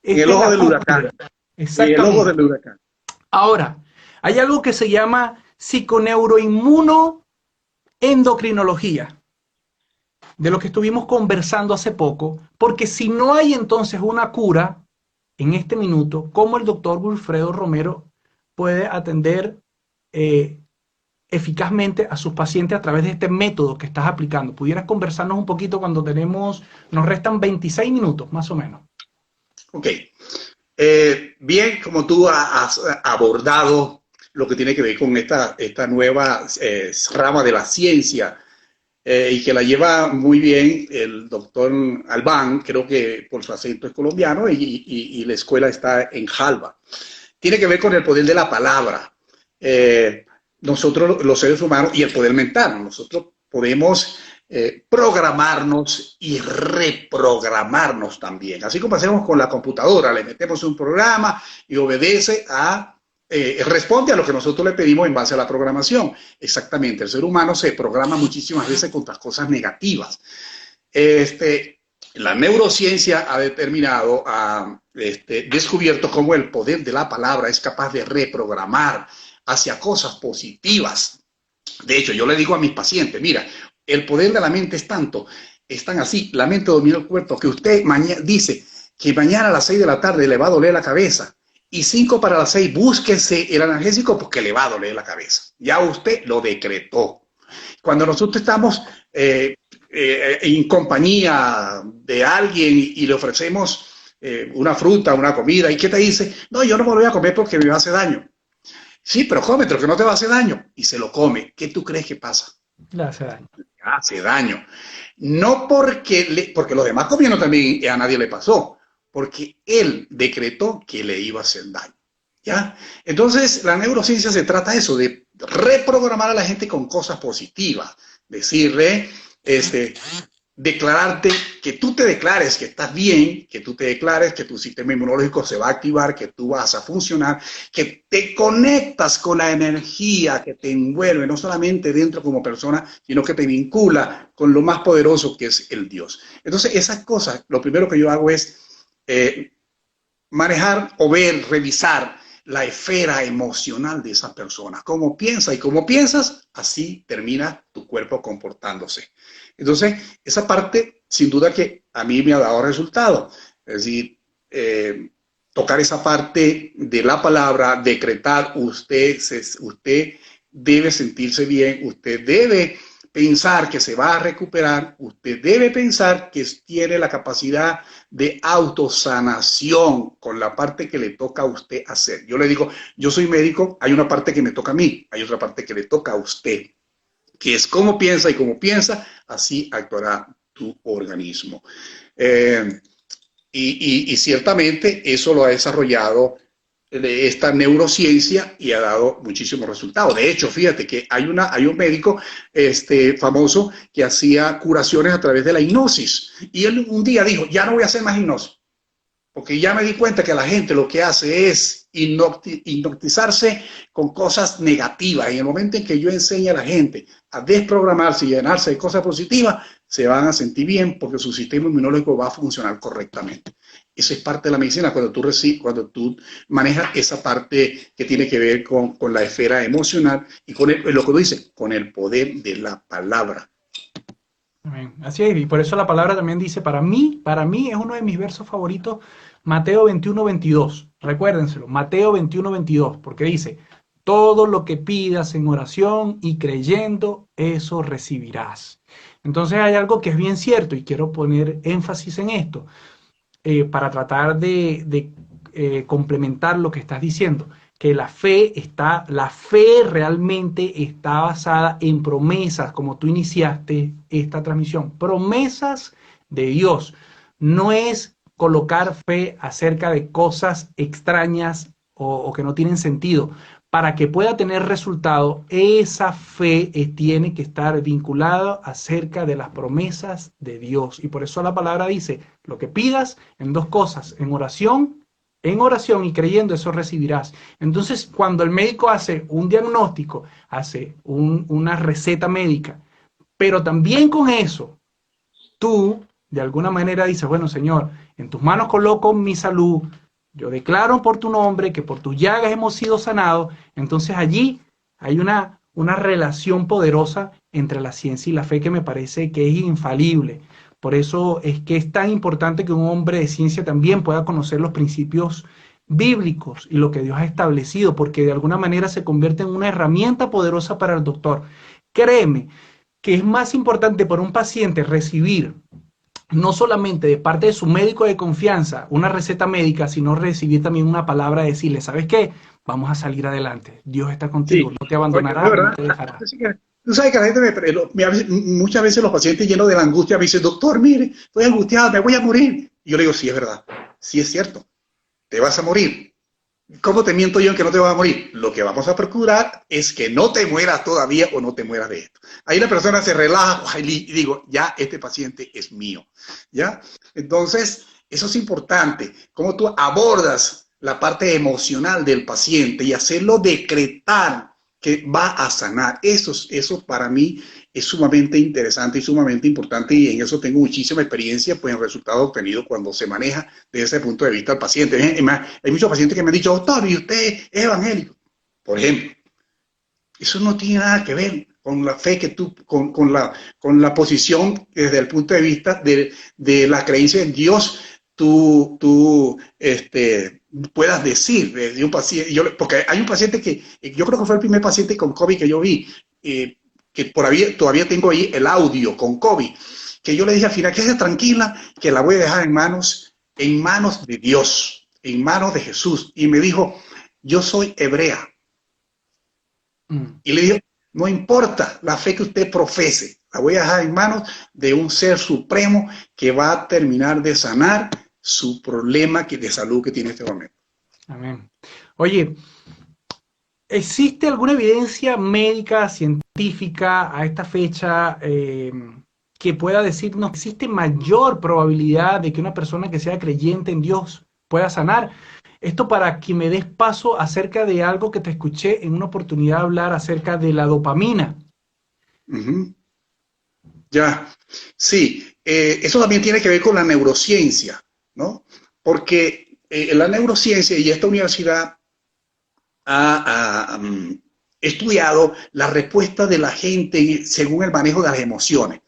En el ojo del huracán.
Exactamente.
En el ojo del huracán.
Ahora, hay algo que se llama psiconeuroinmunoendocrinología, de lo que estuvimos conversando hace poco, porque si no hay entonces una cura en este minuto, ¿cómo el doctor Wilfredo Romero puede atender eficazmente a sus pacientes a través de este método que estás aplicando? ¿Pudieras conversarnos un poquito cuando nos restan 26 minutos más o menos?
Ok. Bien, como tú has abordado lo que tiene que ver con esta nueva rama de la ciencia y que la lleva muy bien el doctor Albán, creo que por su acento es colombiano y la escuela está en Jalba. Tiene que ver con el poder de la palabra. Nosotros los seres humanos y el poder mental, nosotros podemos programarnos y reprogramarnos también. Así como hacemos con la computadora, le metemos un programa y obedece responde a lo que nosotros le pedimos en base a la programación. Exactamente, el ser humano se programa muchísimas veces contra cosas negativas. La neurociencia ha determinado, descubierto cómo el poder de la palabra es capaz de reprogramar hacia cosas positivas. De hecho, yo le digo a mis pacientes, mira, el poder de la mente es tan así, la mente domina el cuerpo, que usted dice que mañana a las 6 de la tarde le va a doler la cabeza y 5 para las 6 búsquese el analgésico porque le va a doler la cabeza. Ya usted lo decretó. Cuando nosotros estamos en compañía de alguien y le ofrecemos una fruta, una comida, ¿y qué te dice? No, yo no me lo voy a comer porque me va a hacer daño. Sí, pero cómetelo, que no te va a hacer daño. Y se lo come. ¿Qué tú crees que pasa?
Le hace daño.
Le hace daño. No porque los demás comieron también y a nadie le pasó, porque él decretó que le iba a hacer daño. ¿Ya? Entonces, la neurociencia se trata de eso, de reprogramar a la gente con cosas positivas. Decirle, declararte, que tú te declares que estás bien, que tú te declares que tu sistema inmunológico se va a activar, que tú vas a funcionar, que te conectas con la energía que te envuelve, no solamente dentro como persona, sino que te vincula con lo más poderoso que es el Dios. Entonces, esas cosas, lo primero que yo hago es manejar o ver, revisar la esfera emocional de esa persona. Cómo piensa y cómo piensas, así termina tu cuerpo comportándose. Entonces, esa parte, sin duda que a mí me ha dado resultado. Es decir, tocar esa parte de la palabra, decretar, usted debe sentirse bien, usted debe pensar que se va a recuperar, usted debe pensar que tiene la capacidad de autosanación con la parte que le toca a usted hacer. Yo le digo, yo soy médico, hay una parte que me toca a mí, hay otra parte que le toca a usted, que es cómo piensa y cómo piensa, así actuará tu organismo. Y ciertamente eso lo ha desarrollado esta neurociencia y ha dado muchísimos resultados. De hecho, fíjate que hay un médico famoso que hacía curaciones a través de la hipnosis. Y él un día dijo, ya no voy a hacer más hipnosis, porque ya me di cuenta que la gente lo que hace es hipnotizarse con cosas negativas. En el momento en que yo enseño a la gente a desprogramarse y llenarse de cosas positivas, se van a sentir bien porque su sistema inmunológico va a funcionar correctamente. Eso es parte de la medicina cuando tú manejas esa parte que tiene que ver con la esfera emocional y con lo que tú dices, con el poder de la palabra.
Amén. Así es, y por eso la palabra también dice, para mí es uno de mis versos favoritos, Mateo 21:22. Recuérdenselo, Mateo 21:22, porque dice, todo lo que pidas en oración y creyendo, eso recibirás. Entonces hay algo que es bien cierto y quiero poner énfasis en esto, para tratar de complementar lo que estás diciendo, que la fe realmente está basada en promesas, como tú iniciaste esta transmisión, promesas de Dios. No es colocar fe acerca de cosas extrañas o que no tienen sentido. Para que pueda tener resultado, esa fe tiene que estar vinculada acerca de las promesas de Dios. Y por eso la palabra dice, lo que pidas en dos cosas, en oración y creyendo, eso recibirás. Entonces, cuando el médico hace un diagnóstico, hace una receta médica, pero también con eso, tú de alguna manera dices, bueno, Señor, en tus manos coloco mi salud, yo declaro por tu nombre que por tus llagas hemos sido sanados. Entonces allí hay una relación poderosa entre la ciencia y la fe que me parece que es infalible. Por eso es que es tan importante que un hombre de ciencia también pueda conocer los principios bíblicos y lo que Dios ha establecido, porque de alguna manera se convierte en una herramienta poderosa para el doctor. Créeme que es más importante para un paciente recibir no solamente de parte de su médico de confianza una receta médica, sino recibir también una palabra de decirle, ¿sabes qué? Vamos a salir adelante. Dios está contigo,
Sí,
no te
oye,
abandonará,
de
no
verdad.
te dejará.
Tú sabes que la gente muchas veces los pacientes llenos de la angustia me dicen, doctor, mire, estoy angustiado, me voy a morir. Y yo le digo, sí, es verdad, sí es cierto, te vas a morir. ¿Cómo te miento yo en que no te vas a morir? Lo que vamos a procurar es que no te mueras todavía o no te mueras de esto. Ahí la persona se relaja y digo, ya este paciente es mío. ¿Ya? Entonces, eso es importante. Cómo tú abordas la parte emocional del paciente y hacerlo decretar que va a sanar. Eso para mí es sumamente interesante y sumamente importante y en eso tengo muchísima experiencia pues en resultados obtenidos cuando se maneja desde ese punto de vista al paciente. Además, hay muchos pacientes que me han dicho, doctor, ¿y usted es evangélico? Por ejemplo, eso no tiene nada que ver con la fe que tú, con la posición desde el punto de vista de la creencia en Dios, puedas decir de un paciente, porque hay un paciente que yo creo que fue el primer paciente con COVID que yo vi, que todavía tengo ahí el audio con COVID, que yo le dije al final, quédese tranquila, que la voy a dejar en manos de Dios, en manos de Jesús. Y me dijo, yo soy hebrea. Y le dije, no importa la fe que usted profese, la voy a dejar en manos de un ser supremo que va a terminar de sanar su problema de salud que tiene en este momento.
Amén. Oye, ¿existe alguna evidencia médica, científica a esta fecha que pueda decirnos que existe mayor probabilidad de que una persona que sea creyente en Dios pueda sanar? Esto para que me des paso acerca de algo que te escuché en una oportunidad hablar acerca de la dopamina.
Ya, sí, eso también tiene que ver con la neurociencia, ¿no? Porque la neurociencia y esta universidad ha estudiado la respuesta de la gente según el manejo de las emociones.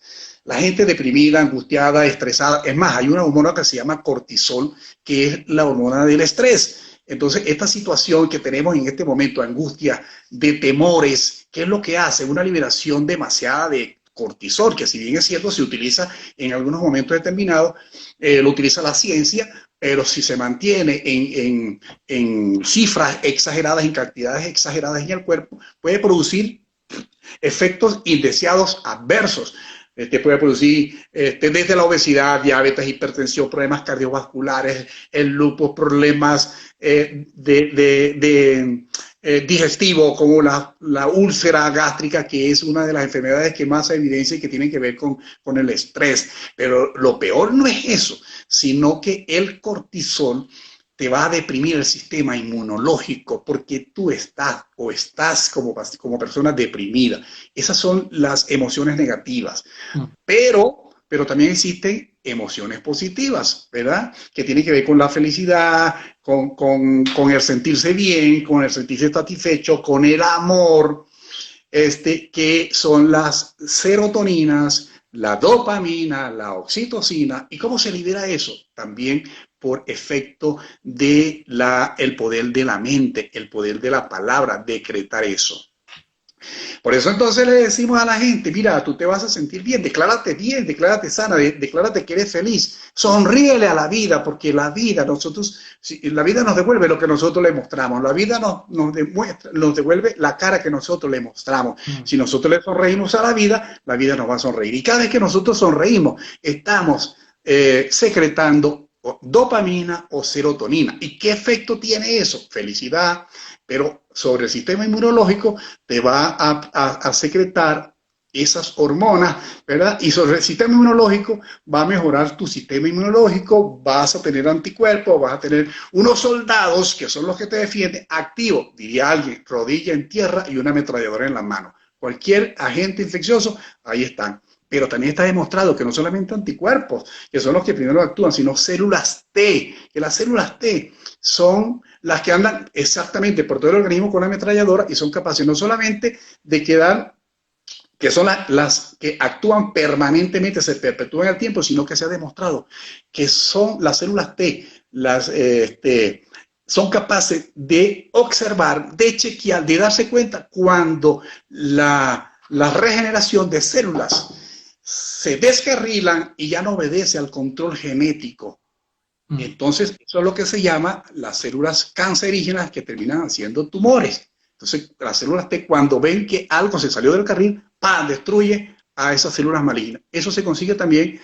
La gente deprimida, angustiada, estresada, es más, hay una hormona que se llama cortisol, que es la hormona del estrés. Entonces, esta situación que tenemos en este momento, angustia, de temores, ¿qué es lo que hace? Una liberación demasiada de cortisol, que si bien es cierto, se utiliza en algunos momentos determinados, lo utiliza la ciencia, pero si se mantiene en cifras exageradas, en cantidades exageradas en el cuerpo, puede producir efectos indeseados adversos. Puede producir desde la obesidad, diabetes, hipertensión, problemas cardiovasculares, el lupus, problemas digestivo, como la úlcera gástrica, que es una de las enfermedades que más se evidencia y que tienen que ver con el estrés. Pero lo peor no es eso, sino que el cortisol te va a deprimir el sistema inmunológico porque tú estás como persona deprimida. Esas son las emociones negativas.
Mm.
Pero también existen emociones positivas, ¿verdad? Que tienen que ver con la felicidad, con el sentirse bien, con el sentirse satisfecho, con el amor, que son las serotoninas, la dopamina, la oxitocina. ¿Y cómo se libera eso? También por efecto de el poder de la mente, el poder de la palabra, decretar eso. Por eso entonces le decimos a la gente, mira, tú te vas a sentir bien, declárate sana, declárate que eres feliz, sonríele a la vida, porque la vida nos devuelve lo que nosotros le mostramos, la vida nos devuelve la cara que nosotros le mostramos.
Mm.
Si nosotros le sonreímos a la vida nos va a sonreír. Y cada vez que nosotros sonreímos, estamos secretando dopamina o serotonina. ¿Y qué efecto tiene eso? Felicidad, pero sobre el sistema inmunológico te va a secretar esas hormonas, ¿verdad? Y sobre el sistema inmunológico va a mejorar tu sistema inmunológico, vas a tener anticuerpos, vas a tener unos soldados que son los que te defienden activos, diría alguien, rodilla en tierra y una ametralladora en la mano. Cualquier agente infeccioso, ahí están. Pero también está demostrado que no solamente anticuerpos, que son los que primero actúan, sino células T, que las células T son las que andan exactamente por todo el organismo con la ametralladora y son capaces no solamente de quedar, que son las que actúan permanentemente, se perpetúan en el tiempo, sino que se ha demostrado que son las células T, son capaces de observar, de chequear, de darse cuenta cuando la regeneración de células se descarrilan y ya no obedece al control genético. Entonces, eso es lo que se llama las células cancerígenas que terminan siendo tumores. Entonces, las células T, cuando ven que algo se salió del carril, ¡pam!, destruye a esas células malignas. Eso se consigue también,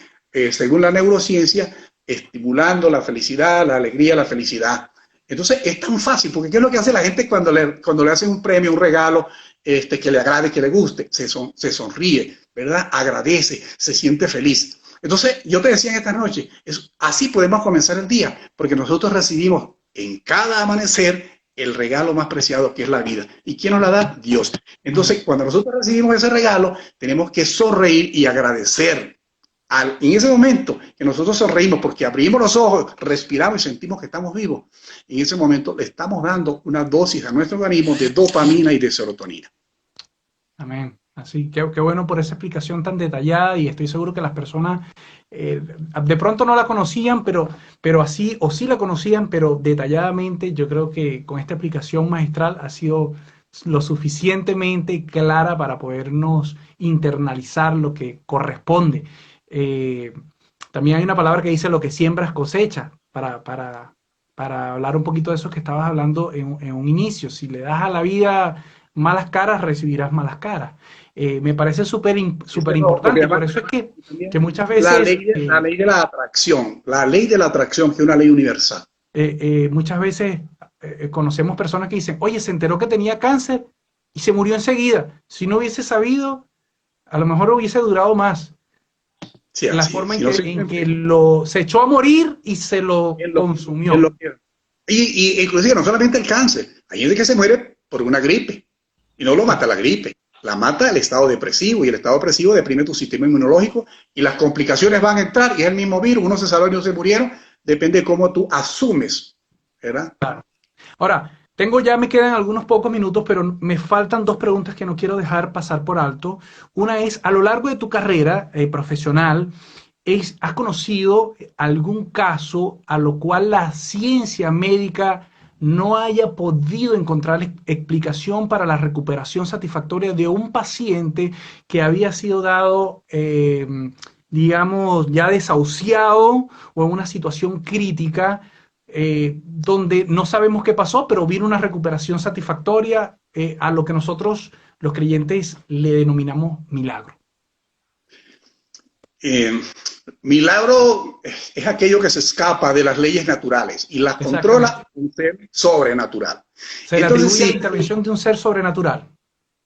según la neurociencia, estimulando la felicidad, la alegría, la felicidad. Entonces, es tan fácil, porque ¿qué es lo que hace la gente cuando le hacen un premio, un regalo, que le agrade, que le guste? Se sonríe, ¿verdad? Agradece, se siente feliz. Entonces, yo te decía en esta noche, así podemos comenzar el día, porque nosotros recibimos en cada amanecer el regalo más preciado, que es la vida. ¿Y quién nos la da? Dios. Entonces, cuando nosotros recibimos ese regalo, tenemos que sonreír y agradecer. En ese momento que nosotros sonreímos porque abrimos los ojos, respiramos y sentimos que estamos vivos, en ese momento le estamos dando una dosis a nuestro organismo de dopamina y de serotonina.
Amén. Así que qué bueno por esa explicación tan detallada, y estoy seguro que las personas de pronto no la conocían, pero así, o sí la conocían, pero detalladamente. Yo creo que con esta explicación magistral ha sido lo suficientemente clara para podernos internalizar lo que corresponde. También hay una palabra que dice: lo que siembras cosecha, para hablar un poquito de eso que estabas hablando en un inicio. Si le das a la vida malas caras, recibirás malas caras. Me parece súper importante, y por eso es que muchas veces...
La ley de la atracción, que es una ley universal.
Muchas veces conocemos personas que dicen: oye, se enteró que tenía cáncer y se murió enseguida. Si no hubiese sabido, a lo mejor hubiese durado más.
Sí,
la forma en que se echó a morir y se lo consumió.
Y inclusive no solamente el cáncer, hay gente que se muere por una gripe y no lo mata la gripe, la mata el estado depresivo, y el estado depresivo deprime tu sistema inmunológico y las complicaciones van a entrar, y es el mismo virus, unos se salvaron y otros se murieron, depende de cómo tú asumes, ¿verdad?
Claro. Ahora, me quedan algunos pocos minutos, pero me faltan dos preguntas que no quiero dejar pasar por alto. Una es: a lo largo de tu carrera profesional, ¿has conocido algún caso a lo cual la ciencia médica no haya podido encontrar explicación para la recuperación satisfactoria de un paciente que había sido dado, digamos, ya desahuciado o en una situación crítica, donde no sabemos qué pasó, pero vino una recuperación satisfactoria, a lo que nosotros, los creyentes, le denominamos milagro?
Milagro es aquello que se escapa de las leyes naturales y las controla un ser sobrenatural.
Se le atribuye la intervención de un ser sobrenatural.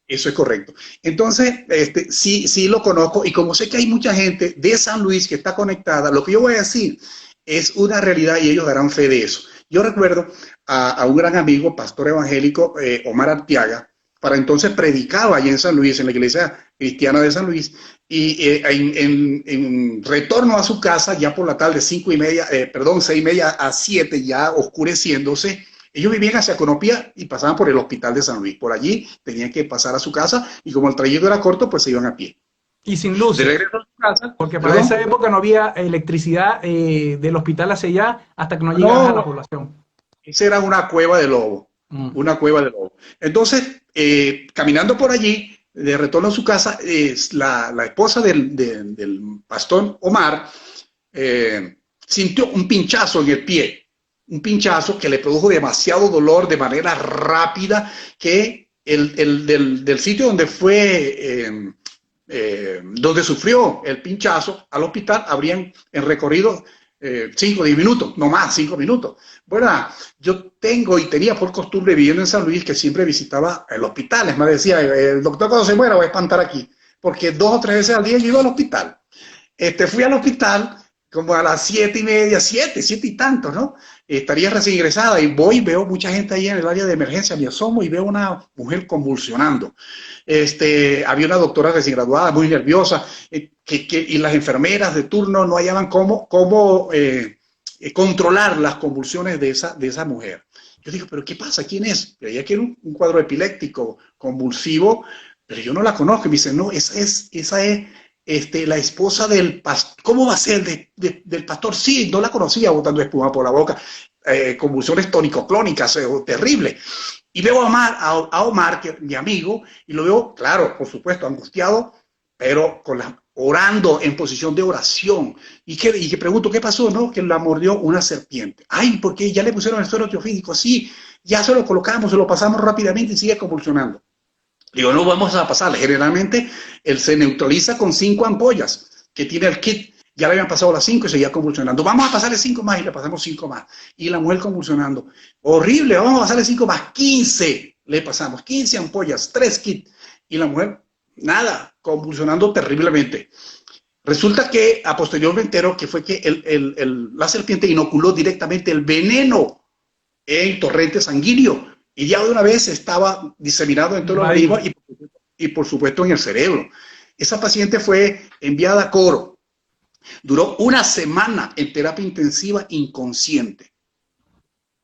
Eso es correcto. Entonces, sí lo conozco, y como sé que hay mucha gente de San Luis que está conectada, lo que yo voy a decir es una realidad y ellos darán fe de eso. Yo recuerdo a un gran amigo, pastor evangélico, Omar Arteaga, para entonces predicaba allí en San Luis, en la iglesia cristiana de San Luis, y en retorno a su casa, ya por la tarde, 6:30 a 7, ya oscureciéndose, ellos vivían hacia Conopía y pasaban por el hospital de San Luis. Por allí tenían que pasar a su casa y como el trayecto era corto, pues se iban a pie.
Y sin
De
luces,
regreso a su casa,
porque para esa
perdón,
época no había electricidad del hospital hacia allá hasta que no llegabas a la
no,
población.
esa era una cueva de lobo,
Mm.
una cueva de lobo. Entonces, caminando por allí, de retorno a su casa, la esposa del pastor Omar sintió un pinchazo en el pie, un pinchazo que le produjo demasiado dolor de manera rápida, que del sitio donde fue, donde sufrió el pinchazo al hospital, habrían en recorrido 5 o 10 minutos, no más, 5 minutos. Bueno, yo tengo y tenía por costumbre viviendo en San Luis que siempre visitaba el hospital. Es más, decía, el doctor cuando se muera va a espantar aquí, porque 2 o 3 veces al día yo iba al hospital. Fui al hospital como a las 7:30, 7 y tanto, ¿no? Estaría recién ingresada y voy y veo mucha gente ahí en el área de emergencia, me asomo y veo una mujer convulsionando. Había una doctora recién graduada, muy nerviosa, y las enfermeras de turno no hallaban cómo controlar las convulsiones de esa mujer. Yo digo, ¿pero qué pasa? ¿Quién es? Creía que era un cuadro epiléptico, convulsivo, pero yo no la conozco. Y me dice, no, esa es la esposa del pastor. ¿Cómo va a ser del pastor? Sí, no la conocía, botando espuma por la boca, convulsiones tónico-clónicas, terrible. Y veo a Omar, que mi amigo, y lo veo, claro, por supuesto, angustiado, pero orando en posición de oración. Y que pregunto, ¿qué pasó? No, que la mordió una serpiente. Ay, porque ya le pusieron el suero teofídico. Sí, ya se lo colocamos, se lo pasamos rápidamente y sigue convulsionando. Digo, no vamos a pasarle. Generalmente él se neutraliza con 5 ampollas que tiene el kit. Ya le habían pasado las 5 y seguía convulsionando. Vamos a pasarle 5 más y le pasamos 5 más. Y la mujer convulsionando. Horrible, vamos a pasarle 5 más. 15 le pasamos. 15 ampollas, 3 kits. Y la mujer, nada, convulsionando terriblemente. Resulta que a posterior me entero que fue que la serpiente inoculó directamente el veneno en torrente sanguíneo y ya de una vez estaba diseminado en todo el organismo y por supuesto en el cerebro. Esa paciente fue enviada a Coro, duró una semana en terapia intensiva inconsciente,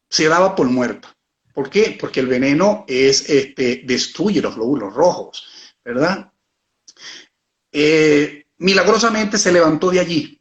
se daba por muerta. ¿Por qué? Porque el veneno destruye los glóbulos rojos, ¿verdad? Milagrosamente se levantó de allí,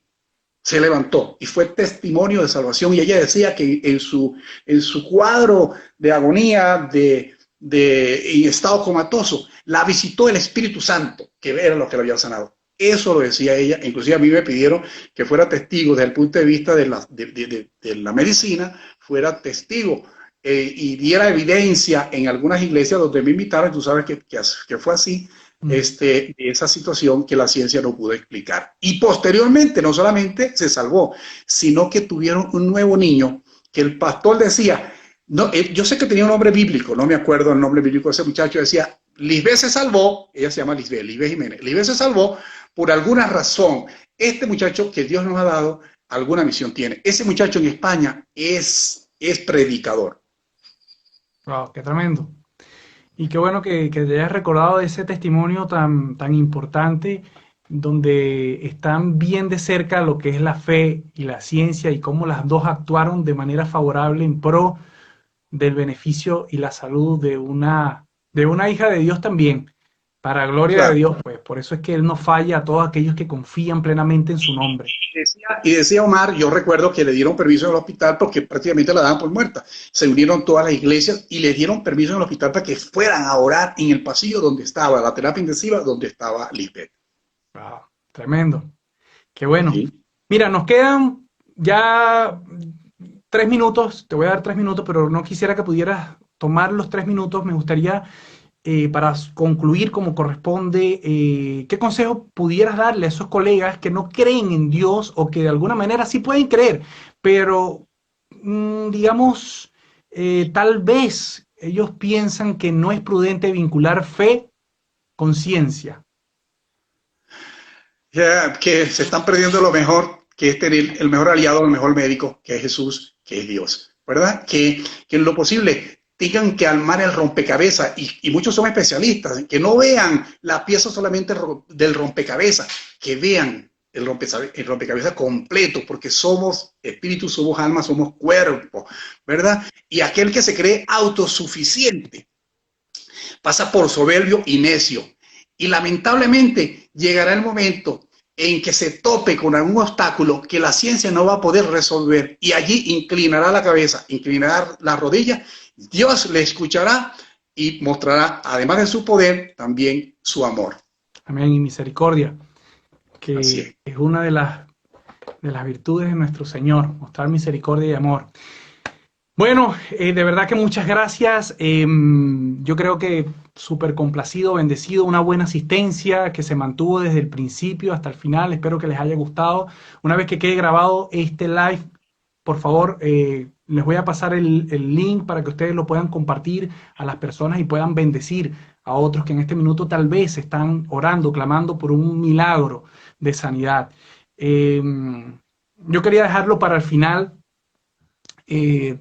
se levantó y fue testimonio de salvación. Y ella decía que en su cuadro de agonía, en estado comatoso, la visitó el Espíritu Santo, que era lo que la había sanado. Eso lo decía ella. Inclusive a mí me pidieron que fuera testigo desde el punto de vista de la medicina, fuera testigo y diera evidencia en algunas iglesias donde me invitaron. Tú sabes que fue así. Esa situación que la ciencia no pudo explicar. Y posteriormente, no solamente se salvó, sino que tuvieron un nuevo niño que el pastor decía, no, yo sé que tenía un nombre bíblico, no me acuerdo el nombre bíblico de ese muchacho, decía, Lisbeth se salvó, ella se llama Lisbeth Jiménez, Lisbeth se salvó por alguna razón. Este muchacho que Dios nos ha dado, alguna misión tiene. Ese muchacho en España es predicador.
Wow, qué tremendo. Y qué bueno que te hayas recordado de ese testimonio tan importante, donde están bien de cerca lo que es la fe y la ciencia y cómo las dos actuaron de manera favorable en pro del beneficio y la salud de una hija de Dios también, para gloria de
Claro.
Dios, pues. Por eso es que Él no falla a todos aquellos que confían plenamente en su nombre.
Decía Omar, yo recuerdo que le dieron permiso en el hospital porque prácticamente la daban por muerta. Se unieron todas las iglesias y le dieron permiso en el hospital para que fueran a orar en el pasillo donde estaba la terapia intensiva, donde estaba Lisbeth.
Wow, tremendo. Qué bueno.
¿Sí?
Mira, nos quedan ya 3 minutos, te voy a dar 3 minutos, pero no quisiera que pudieras tomar los 3 minutos. Me gustaría, para concluir como corresponde, ¿qué consejo pudieras darle a esos colegas que no creen en Dios o que de alguna manera sí pueden creer, pero digamos, tal vez ellos piensan que no es prudente vincular fe con ciencia?
Que se están perdiendo lo mejor, que es tener el mejor aliado, el mejor médico, que es Jesús, que es Dios. ¿verdad? Que en lo posible tengan que armar el rompecabezas, y muchos son especialistas, que no vean la pieza solamente del rompecabezas, que vean el rompecabezas completo, porque somos espíritu, somos alma, somos cuerpo, ¿verdad? Y aquel que se cree autosuficiente pasa por soberbio y necio. Y lamentablemente llegará el momento en que se tope con algún obstáculo que la ciencia no va a poder resolver, y allí inclinará la cabeza, inclinará la rodilla, Dios le escuchará y mostrará, además de su poder, también su amor.
Amén. Y misericordia,
Así
que
es.
es una de las virtudes de nuestro Señor, mostrar misericordia y amor. Bueno, de verdad que muchas gracias. Yo creo que súper complacido, bendecido, una buena asistencia que se mantuvo desde el principio hasta el final. Espero que les haya gustado. Una vez que quede grabado este live, por favor, les voy a pasar el link para que ustedes lo puedan compartir a las personas y puedan bendecir a otros que en este minuto tal vez están orando, clamando por un milagro de sanidad. Eh, yo quería dejarlo para el final.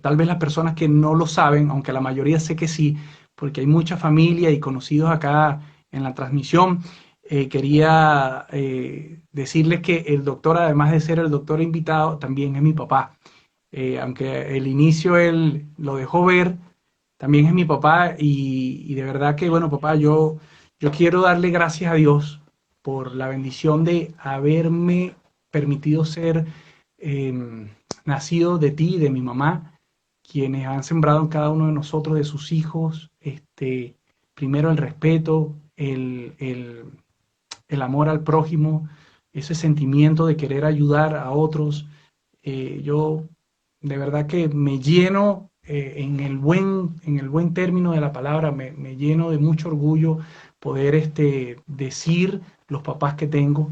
Tal vez las personas que no lo saben, aunque la mayoría sé que sí, porque hay mucha familia y conocidos acá en la transmisión, quería decirles que el doctor, además de ser el doctor invitado, también es mi papá. Aunque el inicio él lo dejó ver, también es mi papá y de verdad que, bueno, papá, yo quiero darle gracias a Dios por la bendición de haberme permitido ser nacido de ti y de mi mamá, quienes han sembrado en cada uno de nosotros, de sus hijos, primero el respeto, el amor al prójimo, ese sentimiento de querer ayudar a otros. Yo de verdad que me lleno en el buen término de la palabra, me lleno de mucho orgullo poder decir los papás que tengo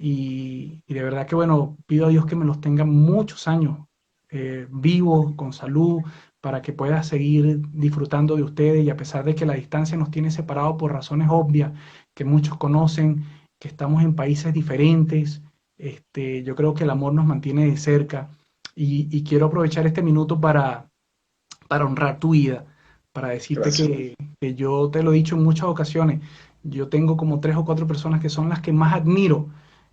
y de verdad que bueno, pido a Dios que me los tenga muchos años vivos, con salud, para que pueda seguir disfrutando de ustedes y a pesar de que la distancia nos tiene separados por razones obvias que muchos conocen, que estamos en países diferentes, yo creo que el amor nos mantiene de cerca y quiero aprovechar este minuto para honrar tu vida, para decirte
Gracias.
que yo te lo he dicho en muchas ocasiones, yo tengo como 3 o 4 personas que son las que más admiro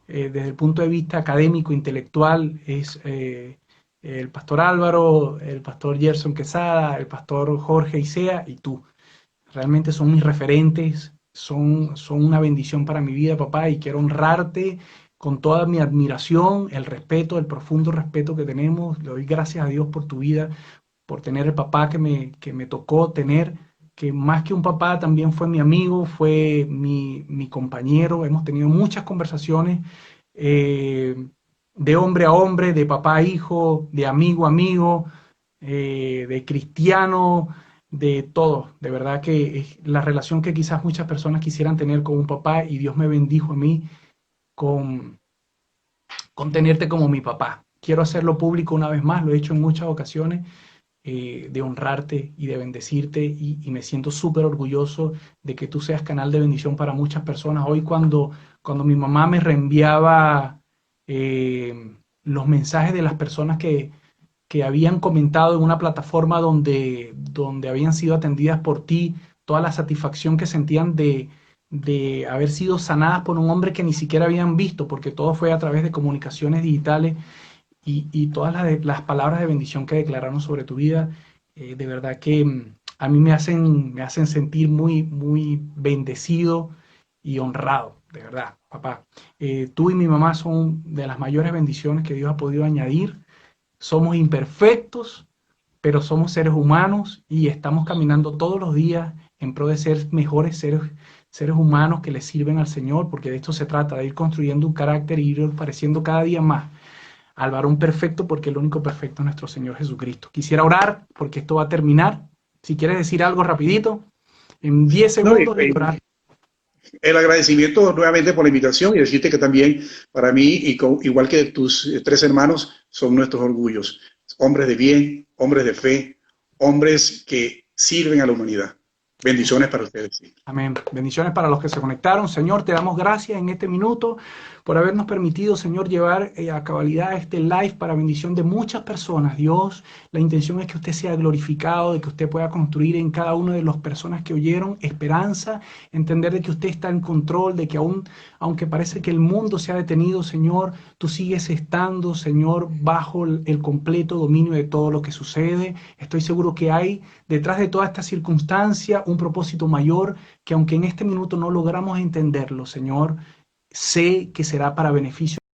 desde el punto de vista académico, intelectual, es el pastor Álvaro, el pastor Gerson Quesada, el pastor Jorge Isea y tú. Realmente son mis referentes, son una bendición para mi vida, papá, y quiero honrarte con toda mi admiración, el respeto, el profundo respeto que tenemos. Le doy gracias a Dios por tu vida, por tener el papá que me tocó tener, que más que un papá también fue mi amigo, fue mi compañero. Hemos tenido muchas conversaciones de hombre a hombre, de papá a hijo, de amigo a amigo, de cristiano, de todo. De verdad que es la relación que quizás muchas personas quisieran tener con un papá y Dios me bendijo a mí con, con tenerte como mi papá. Quiero hacerlo público una vez más, lo he hecho en muchas ocasiones, de honrarte y de bendecirte y me siento súper orgulloso de que tú seas canal de bendición para muchas personas. Hoy cuando mi mamá me reenviaba los mensajes de las personas que habían comentado en una plataforma donde habían sido atendidas por ti, toda la satisfacción que sentían de haber sido sanadas por un hombre que ni siquiera habían visto, porque todo fue a través de comunicaciones digitales y todas las palabras de bendición que declararon sobre tu vida, de verdad que a mí me hacen sentir muy, muy bendecido y honrado, de verdad, papá. Tú y mi mamá son de las mayores bendiciones que Dios ha podido añadir. Somos imperfectos, pero somos seres humanos y estamos caminando todos los días en pro de ser mejores seres humanos que le sirven al Señor, porque de esto se trata, de ir construyendo un carácter y ir pareciendo cada día más al varón perfecto, porque el único perfecto es nuestro Señor Jesucristo. Quisiera orar, porque esto va a terminar. Si quieres decir algo rapidito, en 10
No,
segundos de orar.
el agradecimiento nuevamente por la invitación y decirte que también para mí, igual que tus 3 hermanos, son nuestros orgullos. Hombres de bien, hombres de fe, hombres que sirven a la humanidad. Bendiciones para ustedes. Sí.
Amén. Bendiciones para los que se conectaron. Señor, te damos gracias en este minuto por habernos permitido, Señor, llevar a cabalidad este live para bendición de muchas personas. Dios, la intención es que usted sea glorificado, de que usted pueda construir en cada una de las personas que oyeron esperanza, entender de que usted está en control, de que aunque parece que el mundo se ha detenido, Señor, tú sigues estando, Señor, bajo el completo dominio de todo lo que sucede. Estoy seguro que hay detrás de toda esta circunstancia un propósito mayor que aunque en este minuto no logramos entenderlo, Señor, sé que será para beneficio